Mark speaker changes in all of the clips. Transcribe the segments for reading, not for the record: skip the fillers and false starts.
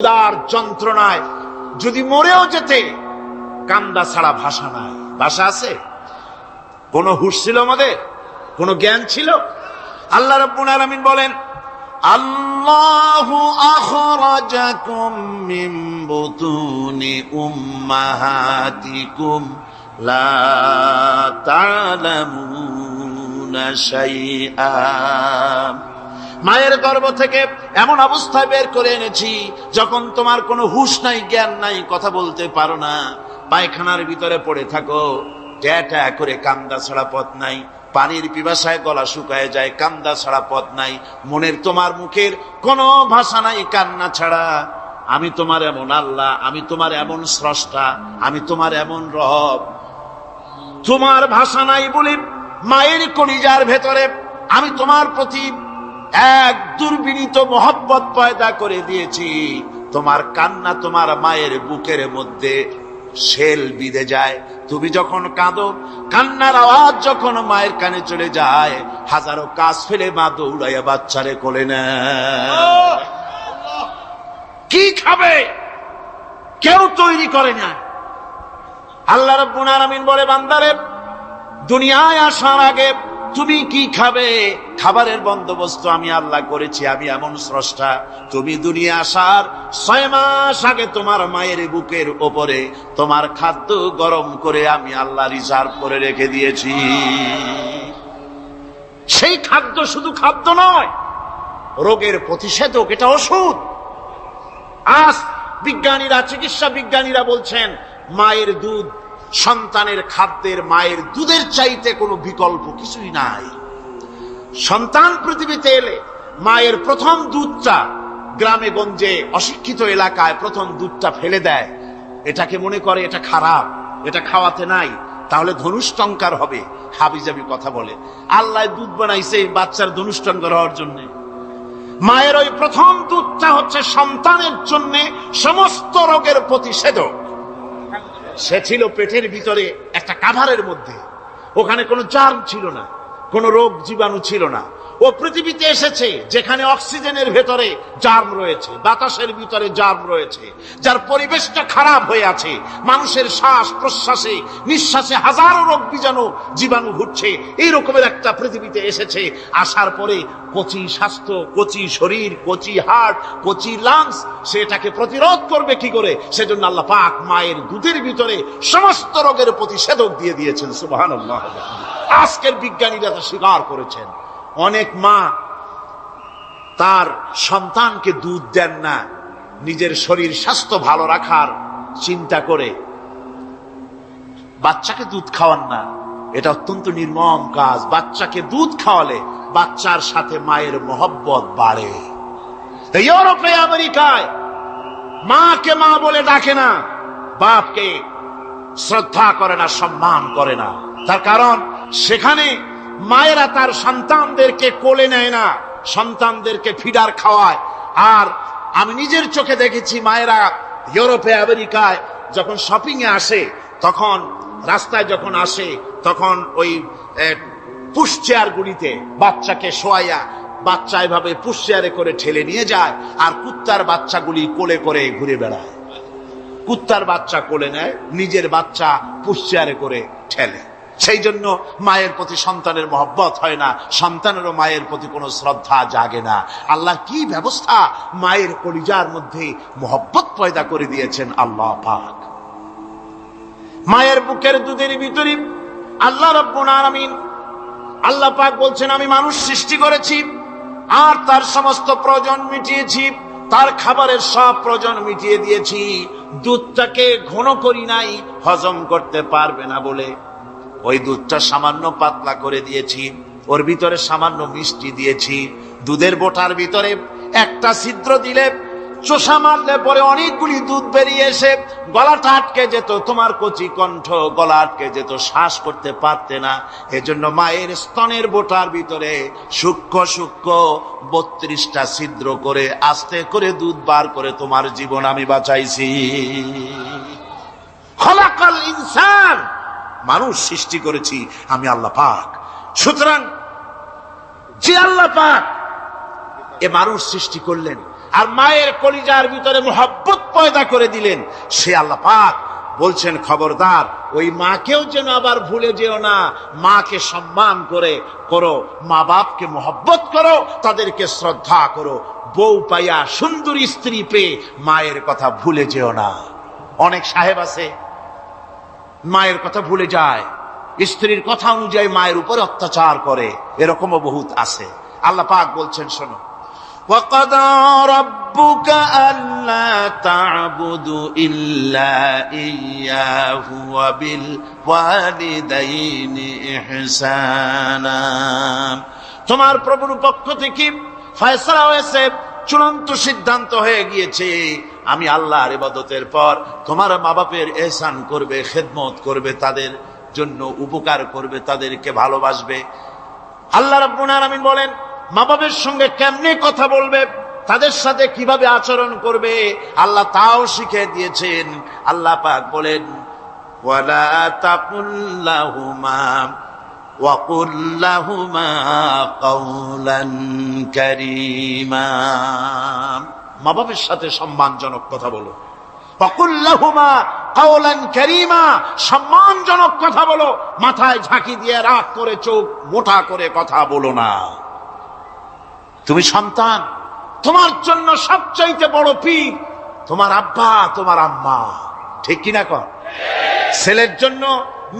Speaker 1: তার যন্ত্রণায় যদি মরেও যেতে কান্দা ছাড়া ভাষা নাই। ভাষা আছে? কোন হুঁশ ছিল আমাদের? কোন জ্ঞান ছিল? আল্লাহ রাব্বুল আলামিন বলেন, আল্লাহু আখরাজাকুম মিন বুতুনি উম্মাহাতিকুম লা তা'লামুনা শাইআ। মায়ের গর্ভ থেকে এমন অবস্থায় বের করে এনেছি যখন তোমার কোনো হুঁশ নাই, জ্ঞান নাই, কথা বলতে পারো না, পায়খানার ভিতরে পড়ে থাকো, ট্যাটা করে কান্দা ছাড়া পথ নাই, পানির পিপাসায় গলা শুকায় যায়, কান্দা ছাড়া পথ নাই, মনের তোমার মুখের কোনো ভাষা নাই কান্না ছাড়া। আমি তোমার এমন আল্লাহ, আমি তোমার এমন স্রষ্টা, আমি তোমার এমন রব। তোমার ভাষা নাই বলে মায়ের কলিজার ভেতরে আমি তোমার প্রতি এক দুর্বিনীত মহব্বত পয়দা করে দিয়েছি। তোমার কান্না তোমার মায়ের বুকের মধ্যে শেল বিঁধে যায়। তুমি যখন কাঁদো, কান্নার আওয়াজ যখন মায়ের কানে চলে যায়, হাজারো কাজ ফেলে মা দৌড়াইয়া বাচ্চারে কোলে নেয়। কি খাবে কেউ তৈরি করে না। আল্লাহ রাব্বুল আলামিন বলে, বান্দারে, দুনিয়ায় আসার আগে তুমি কি খাবে, খাবারের বন্দোবস্ত আমি আল্লাহ করেছি। আমি এমন স্রষ্টা, তুমি দুনিয়া আসার 6 মাস আগে তোমার মায়ের বুকের ওপরে তোমার খাদ্য গরম করে আমি আল্লাহ রিজার্ভ করে রেখে দিয়েছি। সেই খাদ্য শুধু খাদ্য নয়, রোগের প্রতিষেধক, এটা ওষুধ। আজ বিজ্ঞানীরা, চিকিৎসা বিজ্ঞানীরা বলছেন, মায়ের দুধ সন্তানের খাদ্যের, মায়ের দুধের চাইতে কোনো বিকল্প কিছুই নাই। সন্তান পৃথিবীতে এলে মায়ের প্রথম দুধটা, গ্রামে গঞ্জে অশিক্ষিত এলাকায় প্রথম দুধটা ফেলে দেয়। এটাকে মনে করে এটা খারাপ, এটা খাওয়াতে নাই, তাহলে ধনুষ্টঙ্কার হবে, হাবিজাবি কথা বলে। আল্লাহ দুধ বানাইছে বাচ্চার ধনুষ্টঙ্কার হওয়ার জন্য। মায়ের ওই প্রথম দুধটা হচ্ছে সন্তানের জন্য সমস্ত রোগের প্রতিষেধক। সে ছিল পেটের ভিতরে একটা কাভারের মধ্যে, ওখানে কোনো জার্ম ছিল না, কোনো রোগ জীবাণু ছিল না। ও পৃথিবীতে এসেছে যেখানে অক্সিজেনের ভেতরে জার্ম রয়েছে, বাতাসের ভিতরে জার্ম রয়েছে, যার পরিবেশটা খারাপ হয়ে আছে। মানুষের শ্বাস প্রশ্বাসে, নিঃশ্বাসে হাজারো রোগ বীজাণু জীবাণু ঘুরছে। এই রকমের একটা পৃথিবীতে এসেছে। আসার পরে কচি স্বাস্থ্য, কচি শরীর, কচি হার্ট, কচি লাংস, সেটাকে প্রতিরোধ করবে কি করে? সেজন্য আল্লাহ পাক মায়ের দুধের ভিতরে সমস্ত রোগের প্রতিষেধক দিয়ে দিয়েছেন। সুবহানাল্লাহ। আজকের বিজ্ঞানীরা তা স্বীকার করেছেন। অনেক মা তার সন্তানকে দুধ দেন না, নিজের শরীর স্বাস্থ্য ভালো রাখার চিন্তা করে বাচ্চাকে দুধ খাওয়ান না। এটা অত্যন্ত নির্মম কাজ। বাচ্চাকে দুধ খাওয়ালে বাচ্চার সাথে মায়ের মহব্বত বাড়ে। ইউরোপে, আমেরিকায় মাকে মা বলে ডাকে না, বাপকে শ্রদ্ধা করে না, সম্মান করে না। তার কারণ সেখানে মায়েরা তার সন্তানদেরকে কোলে নেয় না, সন্তানদেরকে ফিডার খাওয়ায়। আর আমি নিজের চোখে দেখেছি, মায়েরা ইউরোপে, আমেরিকায় যখন শপিং এ আসে, তখন রাস্তায় যখন আসে, তখন ওই পুশ চেয়ার গুলিতে বাচ্চাকে শোয়াইয়া, বাচ্চা এভাবে পুশ চেয়ারে করে ঠেলে নিয়ে যায়, আর কুত্তার বাচ্চাগুলি কোলে করে ঘুরে বেড়ায়। কুত্তার বাচ্চা কোলে নেয়, নিজের বাচ্চা পুশ চেয়ারে করে ঠেলে। সেই জন্য মায়ের প্রতি সন্তানের মহব্বত হয় না, সন্তানেরও মায়ের প্রতি কোনো শ্রদ্ধা জাগে না। আল্লাহ কি ব্যবস্থা মায়ের কলিজার মধ্যে মহব্বত পয়দা করে দিয়েছেন আল্লাহ পাক। মায়ের বুকের দুধের ভিতরে আল্লাহ রাব্বুল আলামিন, আল্লাহ পাক বলছেন, আমি মানুষ সৃষ্টি করেছি আর তার সমস্ত প্রয়োজন মিটিয়েছি, তার খাবারের সব প্রয়োজন মিটিয়ে দিয়েছি। দুধটাকে ঘন করি নাই, হজম করতে পারবে না বলে ওই দুধটা সামান্য পাতলা করে দিয়েছি, ওর ভিতরে সামান্য মিষ্টি দিয়েছি। দুধের বোটার ভিতরে একটা ছিদ্র দিলে, চোষা মারলে পরে অনেকগুলি দুধ বেরিয়ে এসে গলাটা আটকে যেত, তোমার কচি কণ্ঠ গলা আটকে যেত, শ্বাস করতে পারতে না। এজন্য মায়ের স্তনের বোটার ভিতরে সূক্ষ্ম সূক্ষ্ম 32টা ছিদ্র করে আস্তে করে দুধ বার করে তোমার জীবন আমি বাঁচাইছি। খলাকাল ইনসান, মানুষ সৃষ্টি করেছি আমি আল্লাহ পাক। সুতরাং যে আল্লাহ পাক এ মানুষ সৃষ্টি করলেন, আর মায়ের কলিজার ভিতরে মোহাব্বত পয়দা করে দিলেন, সে আল্লাহ পাক বলছেন খবরদার ওই মাকেও যেন আবার ভুলে যেও না, মাকে সম্মান করো, মা বাপকে মোহাব্বত করো, তাদেরকে শ্রদ্ধা করো। বউ পাইয়া সুন্দরী স্ত্রী পেয়ে মায়ের কথা ভুলে যেও না। অনেক সাহেব আছে মায়ের কথা ভুলে যায়, স্ত্রীর কথা অনুযায়ী মায়ের উপর অত্যাচার করে, এরকমও বহুত আছে। আল্লাহ পাক বলছেন শোনো, وَقَضَى رَبُّكَ أَلَّا تَعْبُدُوا إِلَّا إِيَّاهُ وَبِالْوَالِدَيْنِ إِحْسَانًا। তোমার প্রভুর পক্ষ থেকে ফয়সালা হয়েছে, চূড়ান্ত সিদ্ধান্ত হয়ে গিয়েছে, আমি আল্লাহর ইবাদতের পর তোমার মা বাপের ইহসান করবে, খেদমত করবে, তাদের জন্য উপকার করবে, তাদেরকে ভালোবাসবে। আল্লাহ রাব্বুল আলামিন বলেন মা বাবার সঙ্গে কেমনে কথা বলবে, তাদের সাথে কিভাবে আচরণ করবে, আল্লাহ তাও শিখিয়ে দিয়েছেন। আল্লাহ পাক বলেন ওয়ালা তাকুল লাহুমা ওয়া কুল লাহুমা কাওলান কারীমা। মা বাবার সাথে সম্মানজনক কথা বলো। ওয়া কুল লাহুমা কাওলান কারীমা, সম্মানজনক কথা বলো, মাথায় ঝাঁকি দিয়ে রাগ করে চোখ মোটা করে কথা বলো না। তুমি সন্তান, তোমার জন্য সবচাইতে বড় পীর তোমার আব্বা তোমার আম্মা, ঠিক কিনা কর? ছেলের জন্য,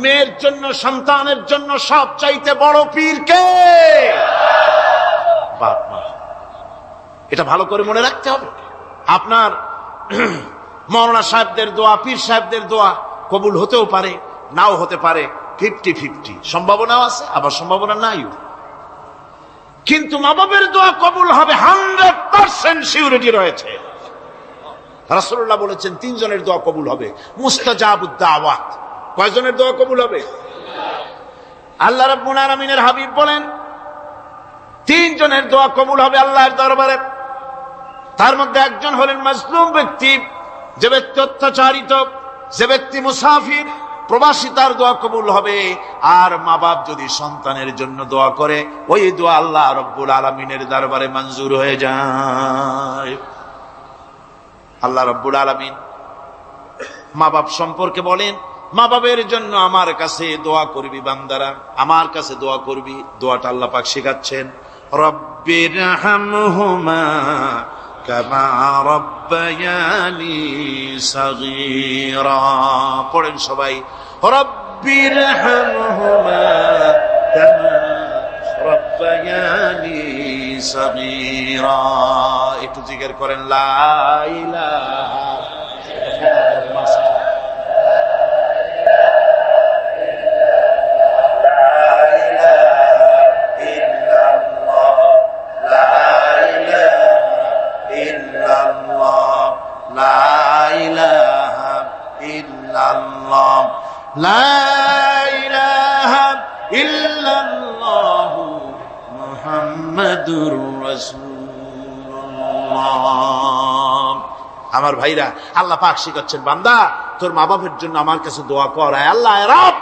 Speaker 1: মেয়ের জন্য, সন্তানের জন্য সবচাইতে বড় পীর কে? বাপ মা। এটা ভালো করে মনে রাখতে হবে। আপনার মৌলানা সাহেবদের দোয়া, পীর সাহেবদের দোয়া কবুল হতেও পারে, নাও হতে পারে, 50-50 সম্ভাবনাও আছে, আবার সম্ভাবনা নাইও। কিন্তু মা বাবের দোয়া কবুল হবে 100% সিউরিটি রয়েছে। রাসূলুল্লাহ বলেছেন 3 জনের দোয়া কবুল হবে, মুস্তাজাবুদ দাওয়াত। কয়জনের দোয়া কবুল হবে? আল্লাহ রাব্বুল আলামিনের হাবিব বলেন 3 জনের দোয়া কবুল হবে আল্লাহর দরবারে। তার মধ্যে একজন হলেন মাজলুম ব্যক্তি, যে ব্যক্তি অত্যাচারিত, যে ব্যক্তি মুসাফির, প্রবাসী, তার দোয়া কবুল হবে। আর মা বাপ যদি সন্তানের জন্য দোয়া করে, ওই দোয়া আল্লাহ রব্বুল আলামিনের দরবারে মঞ্জুর হয়ে যায়। আল্লাহ রব্বুল আলামিন মা বাপ সম্পর্কে বলেন, মা বাবের জন্য আমার কাছে দোয়া করবি বান্দারা, আমার কাছে দোয়া করবি। দোয়াটা আল্লাহ পাক শেখাচ্ছেন, রব্বিরহামহুমা কামা রব্বায়ানি সাগীরা। পড়েন সবাই, রব্বিরহামহুমা কামা রব্বায়ানি সাগীরা। একটু জিকির করেন লা ইলাহা ইল্লাল্লাহ। লা ইলাহা ইল্লাল্লাহু মুহাম্মাদুর রাসূলুল্লাহ। আমার ভাইরা, আল্লাহ পাক শিখাচ্ছেন, বান্দা তোর মা বাপের জন্য আমার কাছে দোয়া কর। আয় আল্লাহ, আয় রব,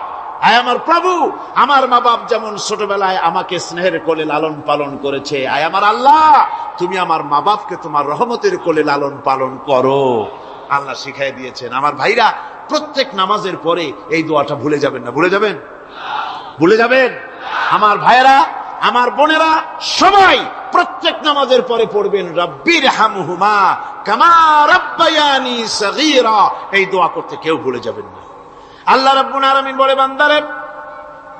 Speaker 1: আয় আমার প্রভু, আমার মা বাপ যেমন ছোটবেলায় আমাকে স্নেহের কোলে লালন পালন করেছে, আয় আমার আল্লাহ তুমি আমার মা বাপকে তোমার রহমতের কোলে লালন পালন করো। আল্লাহ শিখাই দিয়েছেন। আমার ভাইরা, প্রত্যেক নামাজের পরে এই দোয়াটা ভুলে যাবেন না। ভুলে যাবেন? ভুলে যাবেন? আমার ভাইরা, আমার বোনেরা, সবাই প্রত্যেক নামাজের পরে পড়বেন রব্বিরহামহুমা কামা রব্বায়ানি সাগীরা। এই দোয়া করতে কেউ ভুলে যাবেন না। আল্লাহ রাব্বুল আলামিন বলে, বান্দারে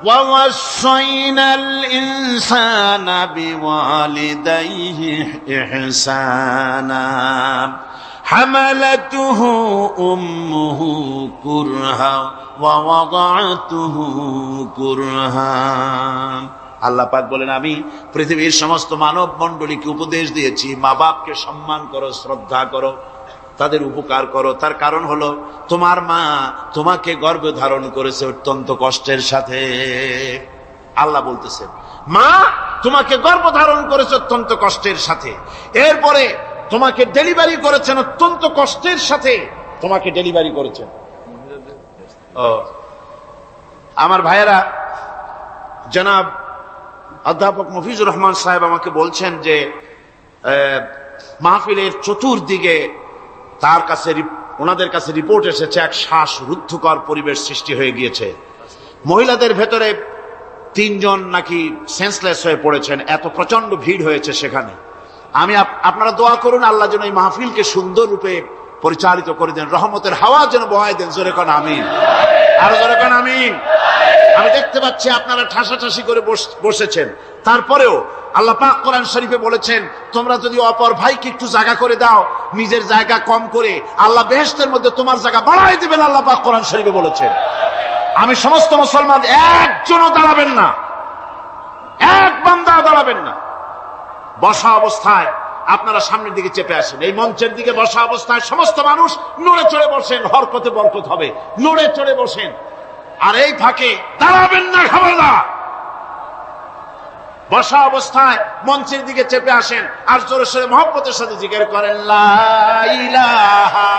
Speaker 1: ওয়াসাইনাল ইনসানা বিওয়ালিদাইহি ইহসানা حملته أمه كرها ووضعته كرها। আল্লাহ পাক বলেন, আমি পৃথিবীর সমস্ত মানব মণ্ডলীকে উপদেশ দিয়েছি, মা বাপকে সম্মান করো, শ্রদ্ধা করো, তাদের উপকার করো। তার কারণ হলো তোমার মা তোমাকে গর্ভে ধারণ করেছে অত্যন্ত কষ্টের সাথে। আল্লাহ বলতেছেন, মা তোমাকে গর্ভ ধারণ করেছে অত্যন্ত কষ্টের সাথে, এরপরে তোমাকে ডেলিভারি করেছেন অত্যন্ত কষ্টের সাথে, তোমাকে ডেলিভারি করেছেন। আমার ভাইয়েরা, জনাব অধ্যাপক মফিজুর রহমান সাহেব আমাকে বলছেন যে মাহফিলের চতুর্দিকে তার কাছে ওনাদের কাছে রিপোর্ট এসেছে এক শ্বাসরুদ্ধকর পরিবেশ সৃষ্টি হয়ে গিয়েছে। মহিলাদের ভেতরে 3 জন নাকি সেন্সলেস হয়ে পড়েছেন, এত প্রচন্ড ভিড় হয়েছে সেখানে। আমি আপনারা দোয়া করুন আল্লাহ যেন এই মাহফিলকে সুন্দর রূপে পরিচালিত করে দেন, রহমতের হাওয়া যেন বহাই দেন। জোরে কোন আমিন, আরো জোরে কোন আমিন। আমি দেখতে পাচ্ছি আপনারা ঠাসাঠাসি করে বসেছেন, তারপরেও আল্লাহ পাক কোরআন শরীফে বলেছেন তোমরা যদি অপর ভাইকে একটু জায়গা করে দাও, নিজের জায়গা কম করে আল্লাহ বেহেশতের মধ্যে তোমার জায়গা বাড়াই দিবেন, আল্লাহ পাক কোরআন শরীফে বলেছেন। আমি সমস্ত মুসলমান একজনও দাঁড়াবেন না, এক বান্দা দাঁড়াবেন না। বসা অবস্থায় আপনারা সামনের দিকে চেপে আসেন, এই মঞ্চের দিকে বসা অবস্থায় সমস্ত মানুষ নড়ে চড়ে বসেন, হরকতে বরকত হবে, নড়ে চড়ে বসেন। আর এই ফাঁকে দাঁড়াবেন না, খবরদার। বসা অবস্থায় মঞ্চের দিকে চেপে আসেন আর জোরে সোরে মহব্বতের সাথে জিকির করেন লা ইলাহা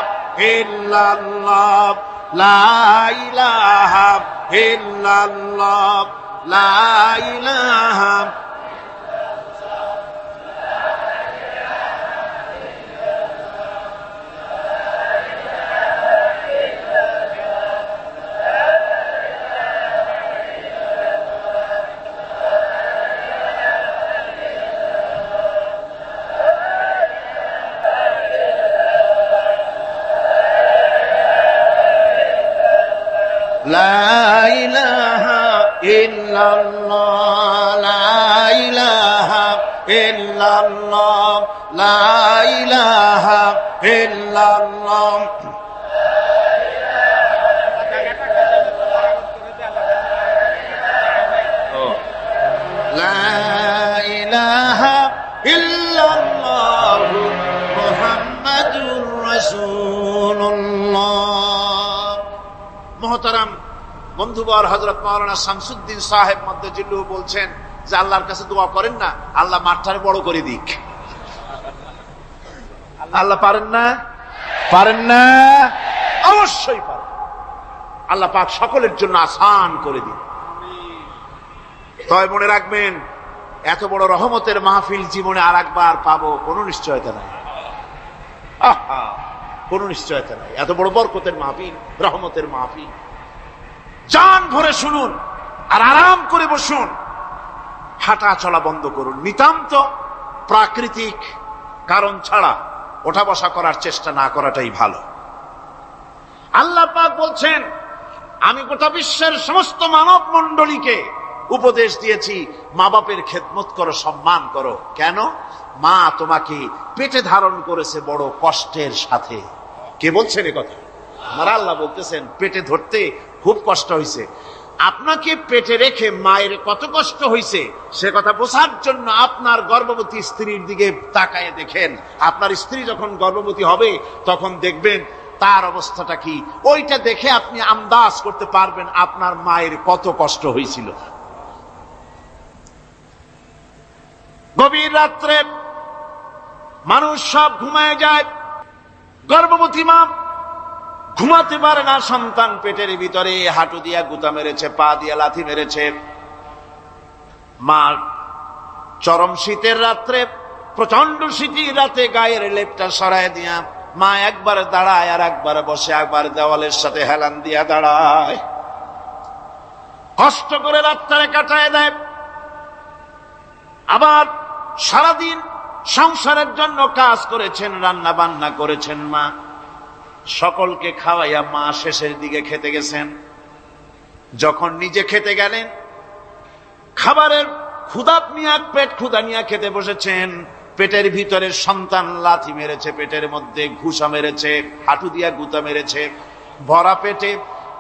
Speaker 1: ইল্লাল্লাহ, লা ইলাহা ইল্লাল্লাহ, লা ইলাহা। লা ইলাহা ইল্লাল্লাহ, লা ইলাহা ইল্লাল্লাহ, লা ইলাহা ইল্লাল্লাহ। লা ইলাহা ইল্লাল্লাহ মুহাম্মাদুর রাসূলুল্লাহ। মুহতারাম বন্ধুবর, হযরত মাওলানা শামসুদ্দিন সাহেব মদ্দাজিল্লুহু বলছেন যে আল্লাহর কাছে দোয়া করেন না আল্লাহ মাঠটারে বড় করে দিক। আল্লাহ পারেন না? পারেন না? অবশ্যই পারেন। আল্লাহ পাক সকলের জন্য আসান করে দিন। তবে মনে রাখবেন এত বড় রহমতের মাহফিল জীবনে আর একবার পাবো কোনো নিশ্চয়তা নাই। কোনো নিশ্চয়তা নাই। এত বড় বরকতের মাহফিল, রহমতের মাহফিল, জান ভরে শুনুন আর আরাম করে বসুন, হাঁটা চলা বন্ধ করুন। নিতান্ত প্রাকৃতিক কারণ ছাড়া ওঠা বসা করার চেষ্টা না করাটাই ভালো। আল্লাহ পাক বলছেন আমি গোটা বিশ্বের সমস্ত মানব মণ্ডলীকে উপদেশ দিয়েছি মা বাপের খেদমত করো, সম্মান করো। কেন? মা তোমাকে পেটে ধারণ করেছে বড় কষ্টের সাথে। কে বলছেন এ কথা? আমার আল্লাহ বলতেছেন পেটে ধরতে খুব কষ্ট হয়েছে। আপনাকে পেটে রেখে মায়ের কত কষ্ট হয়েছে সে কথা বোঝার জন্য আপনার গর্ভবতী স্ত্রীর দিকে তাকায় দেখেন। আপনার স্ত্রী যখন গর্ভবতী হবে তখন দেখবেন তার অবস্থাটা কি, ওইটা দেখে আপনি আন্দাজ করতে পারবেন আপনার মায়ের কত কষ্ট হয়েছিল। গভীর রাত্রে মানুষ সব ঘুমায় যায়, গর্ভবতী মা ঘুমাতে পারে না। সন্তান পেটের ভিতরে হাঁটু দিয়া গুতা মেরেছে, পা দিয়া লাথি মেরেছে। মা চরম শীতের রাত্রে, প্রচন্ড শীতের রাতে গায়ের লেপটা সরায় দিয়া মা একবার দাঁড়ায় আর একবার বসে, একবার দেওয়ালের সাথে হেলান দিয়া দাঁড়ায়, কষ্ট করে রাতটারে কাটায় দেয়। আবার সারাদিন সংসারের জন্য কাজ করেছেন, রান্না বান্না করেছেন মা, সকলকে খাওয়াইয়া মা শেষের দিকে খেতে গেছেন। যখন নিজে খেতে গেলেন খাবারের ক্ষুধা নিয়ে, পেট ক্ষুধা নিয়ে খেতে বসেছেন, পেটের ভিতরে সন্তান লাথি মেরেছে, পেটের মধ্যে ঘুষা মেরেছে, হাঁটু দিয়া গুতা মেরেছে। ভরা পেটে,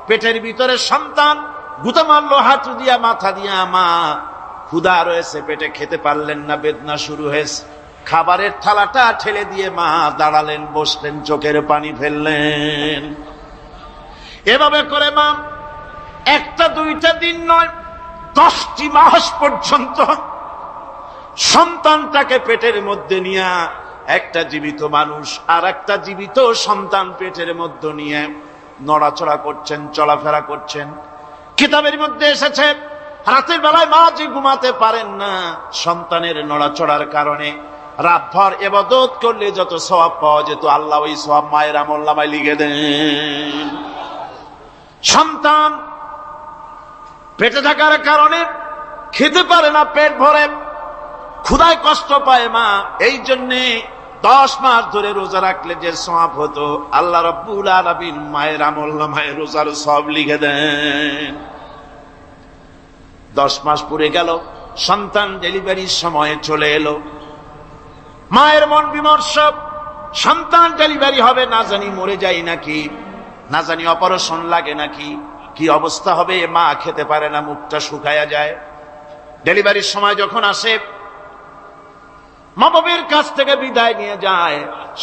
Speaker 1: পেটের ভিতরে সন্তান গুতা মারলো হাঁটু দিয়া, মাথা দিয়া। মা ক্ষুধা রয়েছে, পেটে খেতে পারলেন না, বেদনা শুরু হয়েছে। খাবারের থালাটা ঠেলে দিয়ে মা দাঁড়ালেন, বসলেন, চোখের পানি ফেললেন। এভাবে করে মা একটা দুইটা দিন নয় 10টি মাস পর্যন্ত সন্তানটাকে পেটের মধ্যে নিয়ে, একটা জীবিত মানুষ আর একটা জীবিত সন্তান পেটের মধ্যে নিয়ে নড়াচড়া করছেন, চলাফেরা করছেন। কিতাবের মধ্যে এসেছে রাতের বেলায় মা যে ঘুমাতে পারেন না সন্তানের নড়াচড়ার কারণে, রাতভর ইবাদত করলে যত সওয়াব পাওয়া যেত আল্লাহ ওই সওয়াব মায়ের আমলনামায় লিখে দেন। সন্তান পেটে থাকার কারণে খেতে পারে না, পেট ভরে ক্ষুধায় কষ্ট পায় মা, এই জন্যে 10 মাস ধরে রোজা রাখলে যে সওয়াব হতো আল্লাহ রাব্বুল আলামিন মায়ের আমলনামায় রোজার সওয়াব লিখে দেন। 10 মাস পুরে গেল, সন্তান ডেলিভারির সময়ে চলে এলো, মায়ের মন বিমর্ষ, সন্তান ডেলিভারি হবে, না জানি মরে যাই নাকি, না জানি অপারেশন লাগে নাকি, কি অবস্থা হবে। মা খেতে পারে না, মুখটা শুকায়া যায়। ডেলিভারির সময় যখন আসে, মা বাবার কাছ থেকে বিদায় নিয়ে যায়,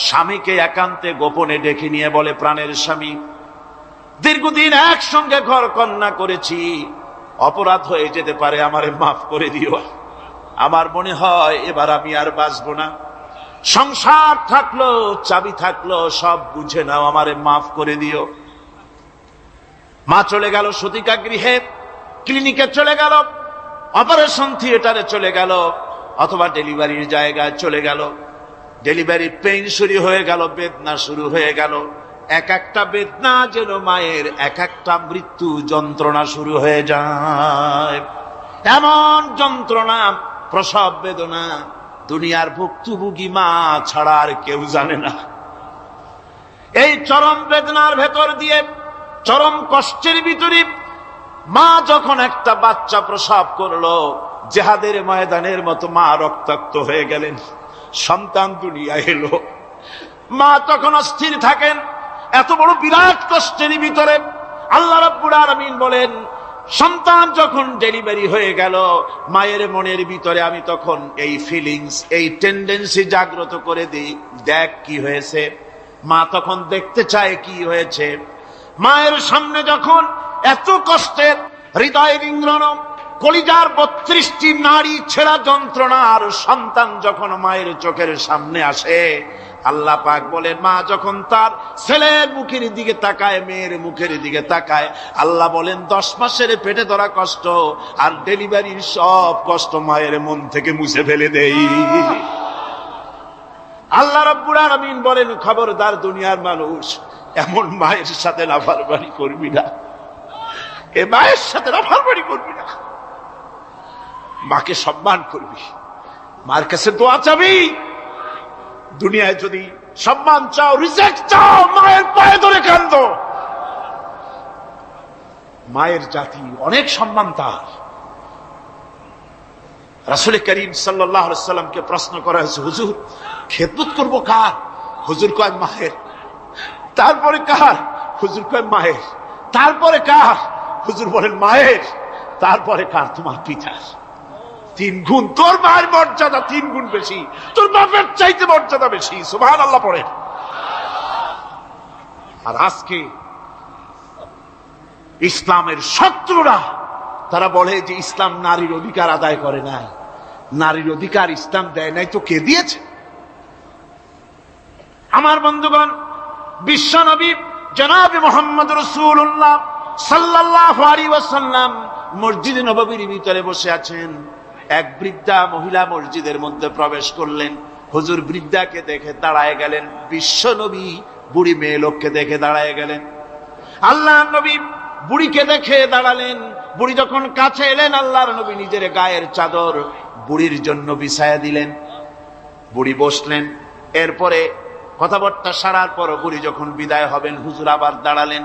Speaker 1: স্বামীকে একান্তে গোপনে ডেকে নিয়ে বলে, প্রাণের স্বামী, দীর্ঘদিন একসঙ্গে ঘর কন্যা করেছি, অপরাধ হয়ে যেতে পারে, আমারে মাফ করে দিও। আমার মনে হয় এবার আমি আর বাঁচবো না, সংসার থাকলো চাবি থাকলো সব বুঝে নাও, আমারে মাফ করে দিও। মা চলে গেল সতিকা গৃহে, ক্লিনিকে চলে গেল, অপারেশন থিয়েটারে চলে গেল, অথবা ডেলিভারির জায়গায় চলে গেল। ডেলিভারি পেইন শুরু হয়ে গেল, বেদনা শুরু হয়ে গেল। এক একটা বেদনা যেন মায়ের এক একটা মৃত্যু যন্ত্রণা শুরু হয়ে যায়। এমন যন্ত্রণা, প্রসব বেদনা দুনিয়ার ভুক্তভোগী মা ছাড়া আর কেউ জানে না। এই চরম বেদনার ভেতর দিয়ে, চরম কষ্টের ভিতরে মা যখন একটা বাচ্চা প্রসব করলো, জেহাদের ময়দানের মতো মা রক্তাক্ত হয়ে গেলেন, সন্তান দুনিয়ায় এলো। মা তখন অস্থির থাকেন, এত বড় বিরাট কষ্টের ভিতরে। আল্লাহ রাব্বুল আলামিন বলেন, সন্তান যখন ডেলিভারি হয়ে গেল, মায়ের মনের ভিতরে আমি তখন এই ফিলিংস, এই টেন্ডেন্সি জাগ্রত করে দিই, দেখ কি হয়েছে। মা তখন দেখতে চায় কি হয়েছে। মায়ের সামনে যখন এত কষ্টের, হৃদয় রিংগ্রণ, কলিজার 32টি নাড়ি ছেঁড়া যন্ত্রণা আর সন্তান যখন মায়ের চোখের সামনে আসে, আল্লাহ পাক বলেন, মা যখন তার ছেলের মুখের দিকে তাকায়, মেয়ের মুখের দিকে তাকায়, আল্লাহ বলেন 10 মাসের পেটে ধরা কষ্ট আর ডেলিভারির সব কষ্ট মায়ের মন থেকে মুছে ফেলে দেই। আল্লাহ রাব্বুল আলামিন বলেন, খবরদার দুনিয়ার মানুষ, এমন মায়ের সাথে নাফরমানি করবি না, এ মায়ের সাথে নাফরমানি করবি না, মাকে সম্মান করবি, মার কাছে দোয়া চাবি। দুনিয়ায় যদি সম্মান চাও, রিজেক্ট চাও, মায়ের পায়ে ধরে কাঁদো। মায়ের জাতি অনেক সম্মান তার। রাসূল করিম সাল্লাল্লাহু আলাইহি সাল্লামকে প্রশ্ন করা হয়েছে, হুজুর খেদমত করবো কার? হুজুর কয় মায়ের। তারপরে কার? হুজুর কয় মায়ের। তারপরে কার? হুজুর বলেন মায়ের। তারপরে কার? তোমার পিতার। 3 গুণ। তোর মায়ের মর্যাদা 3 গুণ বেশি, তোর বাপের চাইতে মর্যাদা বেশি। সুবহানাল্লাহ পড়ে। আর আজকে ইসলামের শত্রুরা তারা বলে যে ইসলাম নারীর অধিকার আদায় করে নাই। নারীর অধিকার ইসলাম দেয় নাই তো কে দিয়েছে? আমার বন্ধুগণ, বিশ্বনবী জনাব মুহাম্মদ রাসূলুল্লাহ সাল্লাল্লাহু আলাইহি ওয়াসাল্লাম মসজিদে নববীর ভিতরে বসে আছেন। এক বৃদ্ধা মহিলা মসজিদের মধ্যে প্রবেশ করলেন। হুজুর বৃদ্ধাকে দেখে দাঁড়ায় গেলেন, বিশ্বনবী বুড়ি মেয়ে লোককে দেখে দাঁড়ায় গেলেন। আল্লাহ নবী বুড়িকে দেখে দাঁড়ালেন। বুড়ি যখন কাছে এলেন, আল্লাহর নবী নিজের গায়ের চাদর বুড়ির জন্য বিছায়া দিলেন। বুড়ি বসলেন। এরপরে কথাবার্তা সারার পর বুড়ি যখন বিদায় হবেন, হুজুর আবার দাঁড়ালেন।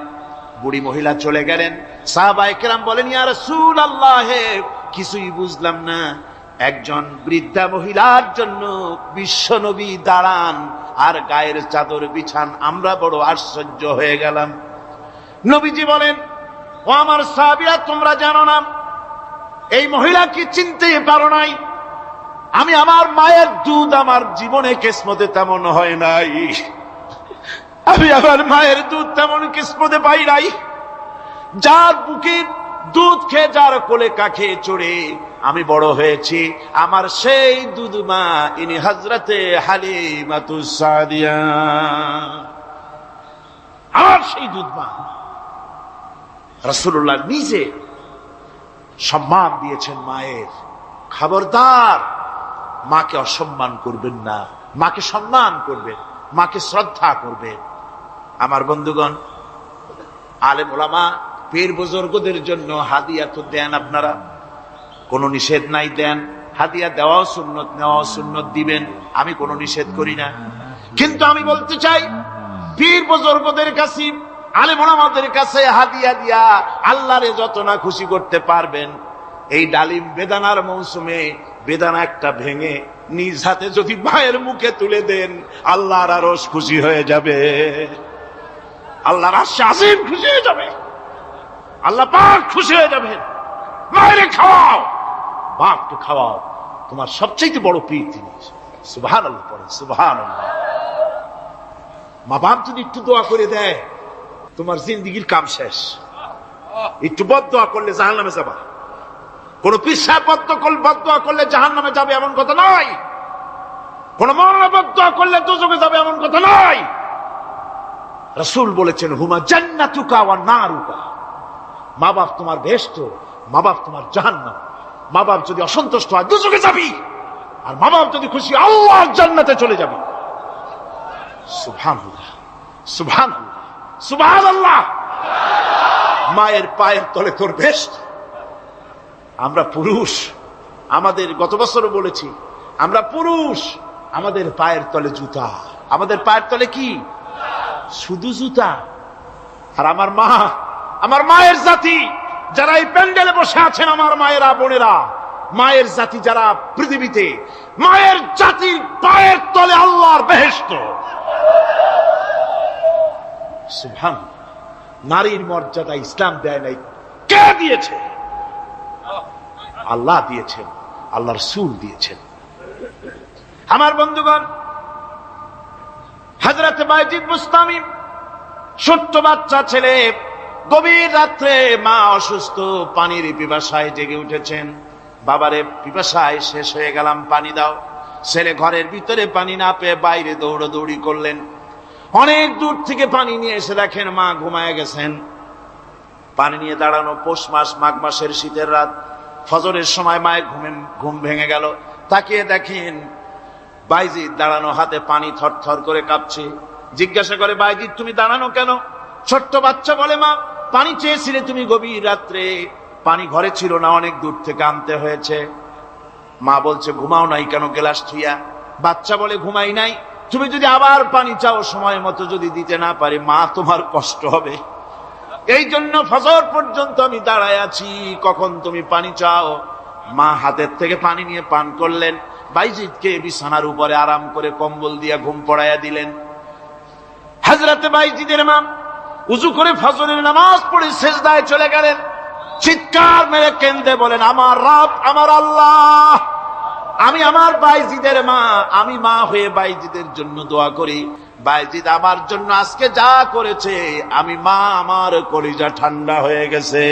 Speaker 1: বুড়ি মহিলা চলে গেলেন। সাহাবায়ে কেরাম বলেন, ইয়া রাসূলুল্লাহ, কিছুই বুঝলাম না, একজন বৃদ্ধা মহিলার জন্য বিশ্বনবী দাঁড়ান আর গায়ের চাদর বিছান, আমরা বড় আশ্চর্য হয়ে গেলাম। নবীজি বলেন, ও আমার সাহাবীরা, তোমরা জানো না, এই মহিলা কি চিনতে পারো নাই? আমি আমার মায়ের দুধ আমার জীবনে কিসমতে তেমন হয় নাই। আমি আমার মায়ের দুধ তেমন কিসমতে পাই নাই। যার বুকে দুধ খেয়ে, যার কোলে কাখে চড়ে আমি বড় হয়েছি, আমার সেই দুধ মা, ইনি হযরতে হালিমাতুস সাদিয়া, আমার সেই দুধ মা। রাসূলুল্লাহ নিজে সম্মান দিয়েছেন মায়ের। খবরদার মাকে অসম্মান করবেন না, মাকে সম্মান করবেন, মাকে শ্রদ্ধা করবেন। আমার বন্ধুগণ, আলেম ওলামা পীর বুজুর্গদের জন্য হাদিয়া তো দেন আপনারা, কোনো নিষেধ নাই, দেন। হাদিয়া দেওয়াও সুন্নত, নেওয়াও সুন্নত, দিবেন, আমি কোনো নিষেধ করি না। কিন্তু আমি বলতে চাই, পীর বুজুর্গদের কাছে, আলেম ওলামাদের কাছে হাদিয়া দিয়া আল্লাহরে যত না খুশি করতে পারবেন, এই ডালিম বেদানার মৌসুমে বেদানা একটা ভেঙে নিজ হাতে যদি মায়ের মুখে তুলে দেন, আল্লাহর আরশ খুশি হয়ে যাবে, আল্লাহর আশীর্বাদ খুশি হয়ে যাবে, আল্লাহ পাক খুশি হয়ে যাবেন। মায়েরে খাওয়াও, বাপকে খাওয়াও, তোমার সবচেয়ে বড় পীর তিনি। সুবহানাল্লাহ পড়ে, সুবহানাল্লাহ। মা বাপ যদি একটু দোয়া করে দেয়, তোমার জিন্দেগির কাম শেষ। একটু বদদোয়া করলে জাহান্নামে যাবা। কোন পীর সাহেব বদদোয়া করলে জাহান্নামে যাবে এমন কথা নয়, কোন মাওলানা বদদোয়া করলে দোজখে যাবে এমন কথা নয়। রাসূল বলেছেন, হুমা জান্নাতুকা ওয়া নারুকা। মা বাপ তোমার বেহেশত, মা বাপ তোমার জাহান্নাম। মা বাপ যদি অসন্তুষ্ট হয় দোজখে যাবি, আর মা বাপ যদি খুশি আল্লাহর জান্নাতে চলে যাবি। সুবহানাল্লাহ, সুবহানাল্লাহ, সুবহানাল্লাহ। মায়ের পায়ের তলে তোর বেহেশত। আমরা পুরুষ, আমাদের গত বছরও বলেছি, আমরা পুরুষ, আমাদের পায়ের তলে জুতা। আমাদের পায়ের তলে কি? শুধু জুতা। আর আমার মা, আমার মায়ের জাতি যারা এই প্যান্ডেলে বসে আছেন, আমার মায়েরা, বোনেরা, মায়ের জাতি যারা পৃথিবীতে, মায়ের জাতির পায়ের তলে আল্লাহর বেহেশত। সুবহানাল্লাহ। নারীর মর্যাদা ইসলাম দেয় নাই, কে দিয়েছে? আল্লাহ দিয়েছেন, আল্লাহ রাসূল দিয়েছেন। আমার বন্ধুগণ, হযরত বাইজিদ বুস্তামি, ছোট্ট বাচ্চা ছেলে, গভীর রাত্রে মা অসুস্থ, পানির পিপাসায় জেগে উঠেছেন। বাবারে, পিপাসায় শেষ হয়ে গেলাম, পানি দাও। ছেলে ঘরের ভিতরে পানি না পেয়ে বাইরে দৌড়াদৌড়ি করলেন। অনেক দূর থেকে পানি নিয়ে এসে দেখেন মা ঘুমায় গেছেন। পানি নিয়ে দাঁড়ানো, পৌষ মাস, মাঘ মাসের শীতের রাত, ফজরের সময় মায়ের ঘুম ভেঙে গেল। তাকিয়ে দেখেন বাইজিদ দাঁড়ানো, হাতে পানি থরথর করে কাঁপছে। জিজ্ঞাসা করে, বাইজিদ তুমি দাঁড়ানো কেন? ছোট্ট বাচ্চা বলে, মা পানি চেয়েছিলে তুমি গভীর রাত্রে, পানি ঘরে ছিল না, অনেক দূর থেকে আনতে হয়েছে। মা বলছে, ঘুমাও নাই কেন গ্লাস থুইয়া? বাচ্চা বলে, ঘুমাই নাই। তুমি যদি আবার পানি চাও, সময় মতো যদি দিতে না পারি, মা তোমার কষ্ট হবে। এই জন্য ফজর পর্যন্ত আমি দাঁড়ায় আছি, কখন তুমি পানি চাও। মা হাতের থেকে পানি নিয়ে পান করলেন। বাইজিদকে বিছানার উপরে আরাম করে কম্বল দিয়া ঘুম পড়াইয়া দিলেন। হযরত বাইজিদের মা উযু করে ফজরের নামাজ পড়ে সিজদায় চলে গেলেন। চিৎকার মেরে কেঁদে বলেন, আমার রব, আমার আল্লাহ, আমি আমার বাইজিদের মা, আমি মা হয়ে বাইজিদের জন্য দোয়া করি। বাইজিদ আমার জন্য আজকে যা করেছে, আমি মা, আমার কলিজা ঠান্ডা হয়ে গেছে।